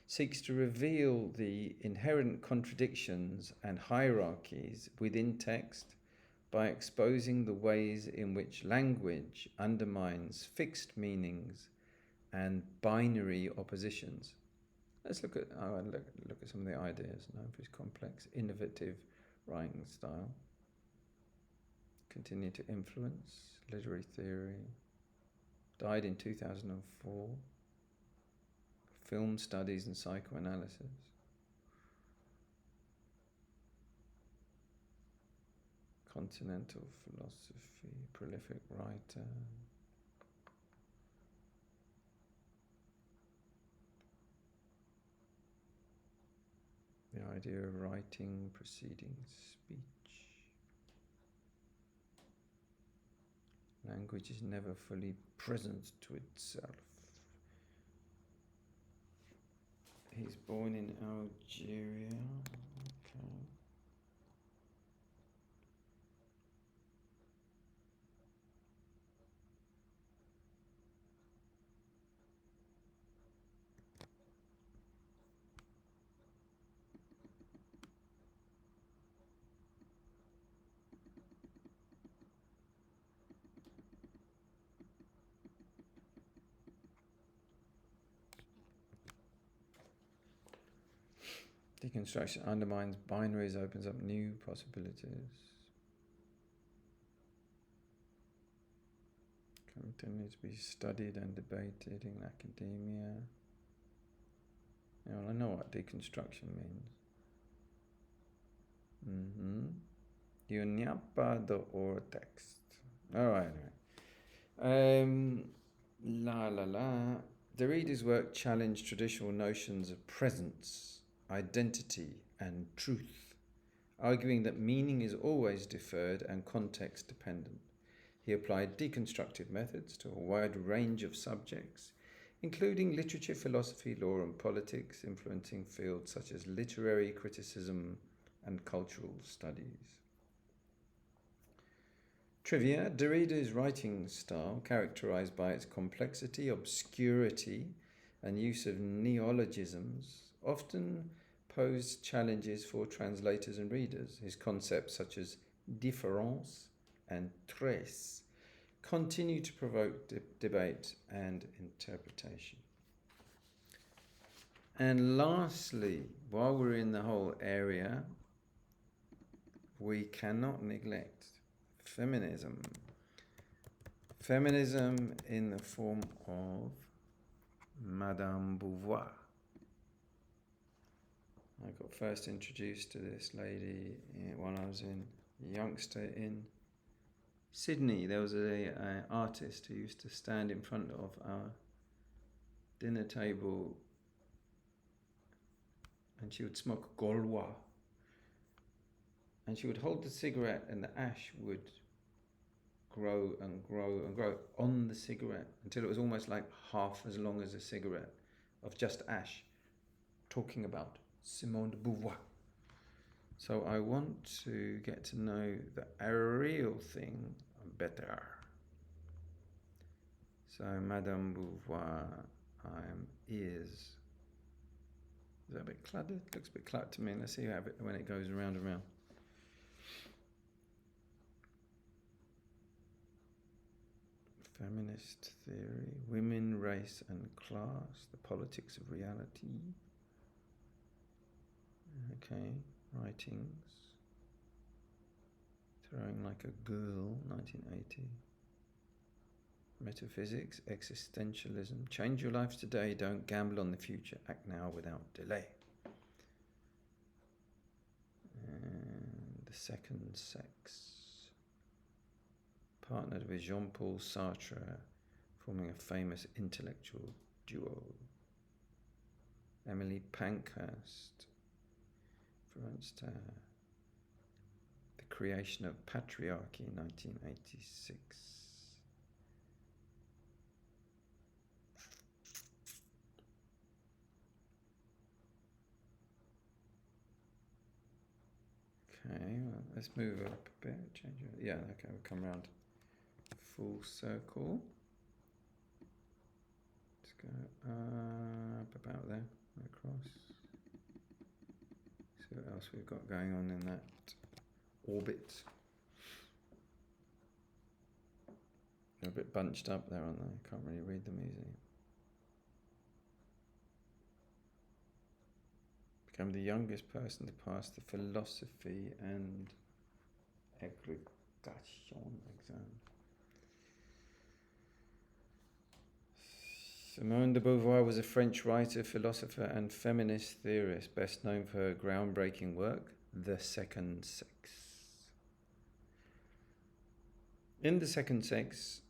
seeks to reveal the inherent contradictions and hierarchies within text by exposing the ways in which language undermines fixed meanings and binary oppositions. Let's look at some of the ideas now of his complex, innovative writing style. Continued to influence literary theory. Died in 2004. Film studies and psychoanalysis. Continental philosophy, prolific writer. The idea of writing preceding speech. Language is never fully present to itself. He's born in Algeria. Okay. Deconstruction undermines binaries, opens up new possibilities. Continues to be studied and debated in academia. I know what deconstruction means. Il n'y a pas de hors texte. Alright, anyway. Derrida's work challenged traditional notions of presence, identity and truth, arguing that meaning is always deferred and context dependent. He applied deconstructive methods to a wide range of subjects, including literature, philosophy, law and politics, influencing fields such as literary criticism and cultural studies. Trivia: Derrida's writing style, characterized by its complexity, obscurity and use of neologisms, often posed challenges for translators and readers. His concepts such as différence and tres continue to provoke debate and interpretation. And lastly, while we're in the whole area, we cannot neglect feminism. Feminism in the form of Madame Beauvoir. I got first introduced to this lady when I was a youngster in Sydney. There was an artist who used to stand in front of our dinner table, and she would smoke Gaulois. And she would hold the cigarette, and the ash would grow and grow and grow on the cigarette until it was almost like half as long as a cigarette of just ash, talking about Simone de Beauvoir. So I want to get to know the real thing better. So Madame Beauvoir is that a bit cluttered? Looks a bit cluttered to me. Let's see how it, when it goes around and round. Feminist theory, women, race and class, the politics of reality. Okay, writings. Throwing Like a Girl, 1980. Metaphysics, existentialism. Change your lives today, don't gamble on the future, act now without delay. And The Second Sex. Partnered with Jean-Paul Sartre, forming a famous intellectual duo. Emily Pankhurst, The Creation of Patriarchy, 1986. Okay, well, let's move up a bit, change it. Yeah, okay, we'll come round full circle. Let's go up about there, across. See what else we've got going on in that orbit. They're a bit bunched up there, aren't they? Can't really read them easily. Become the youngest person to pass the philosophy and aggregation exam. Simone de Beauvoir was a French writer, philosopher and feminist theorist, best known for her groundbreaking work, The Second Sex. In The Second Sex,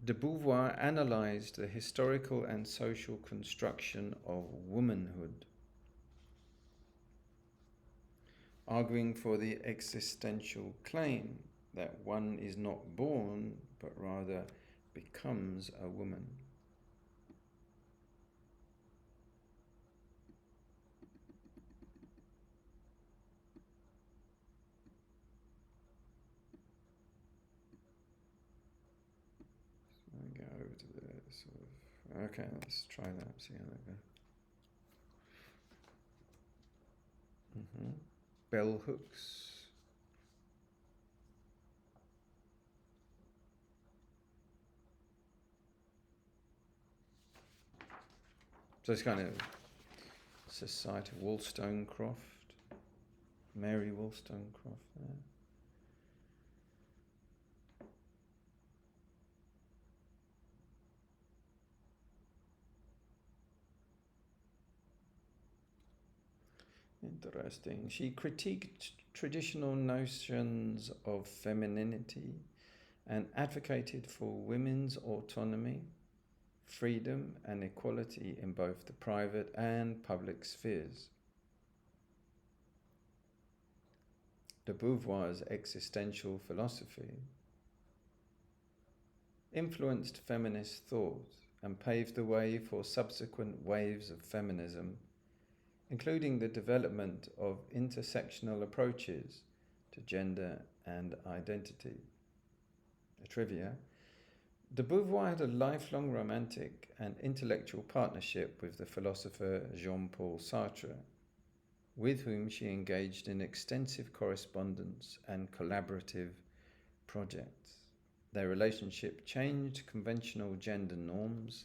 de Beauvoir analysed the historical and social construction of womanhood, arguing for the existential claim that one is not born, but rather becomes a woman. Go over to the sort of, okay, let's try that, see how that goes. Bell hooks. So it's kind of Society of Wollstonecraft, Mary Wollstonecraft there. Interesting. She critiqued traditional notions of femininity and advocated for women's autonomy, freedom and equality in both the private and public spheres. De Beauvoir's existential philosophy influenced feminist thought and paved the way for subsequent waves of feminism, including the development of intersectional approaches to gender and identity. A trivia: de Beauvoir had a lifelong romantic and intellectual partnership with the philosopher Jean-Paul Sartre, with whom she engaged in extensive correspondence and collaborative projects. Their relationship changed conventional gender norms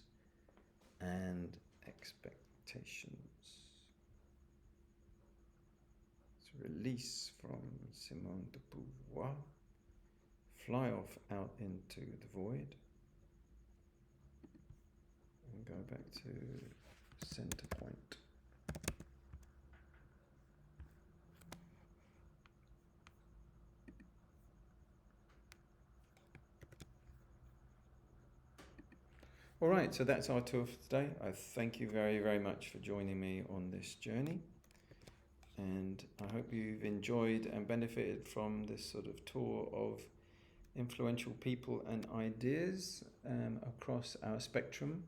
and expectations. Release from Simone de Beauvoir. Fly off out into the void. And go back to center point. All right, so that's our tour for today. I thank you very, very much for joining me on this journey. And I hope you've enjoyed and benefited from this sort of tour of influential people and ideas across our spectrum.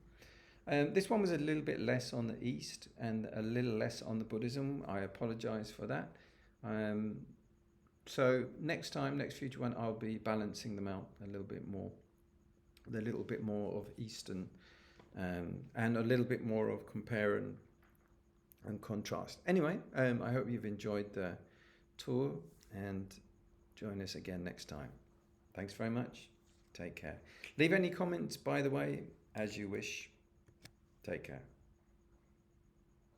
This one was a little bit less on the East and a little less on the Buddhism. I apologize for that. So next future one, I'll be balancing them out a little bit more. A little bit more of Eastern and a little bit more of compare and contrast. Anyway, I hope you've enjoyed the tour and join us again next time. Thanks very much. Take care. Leave any comments, by the way, as you wish. Take care.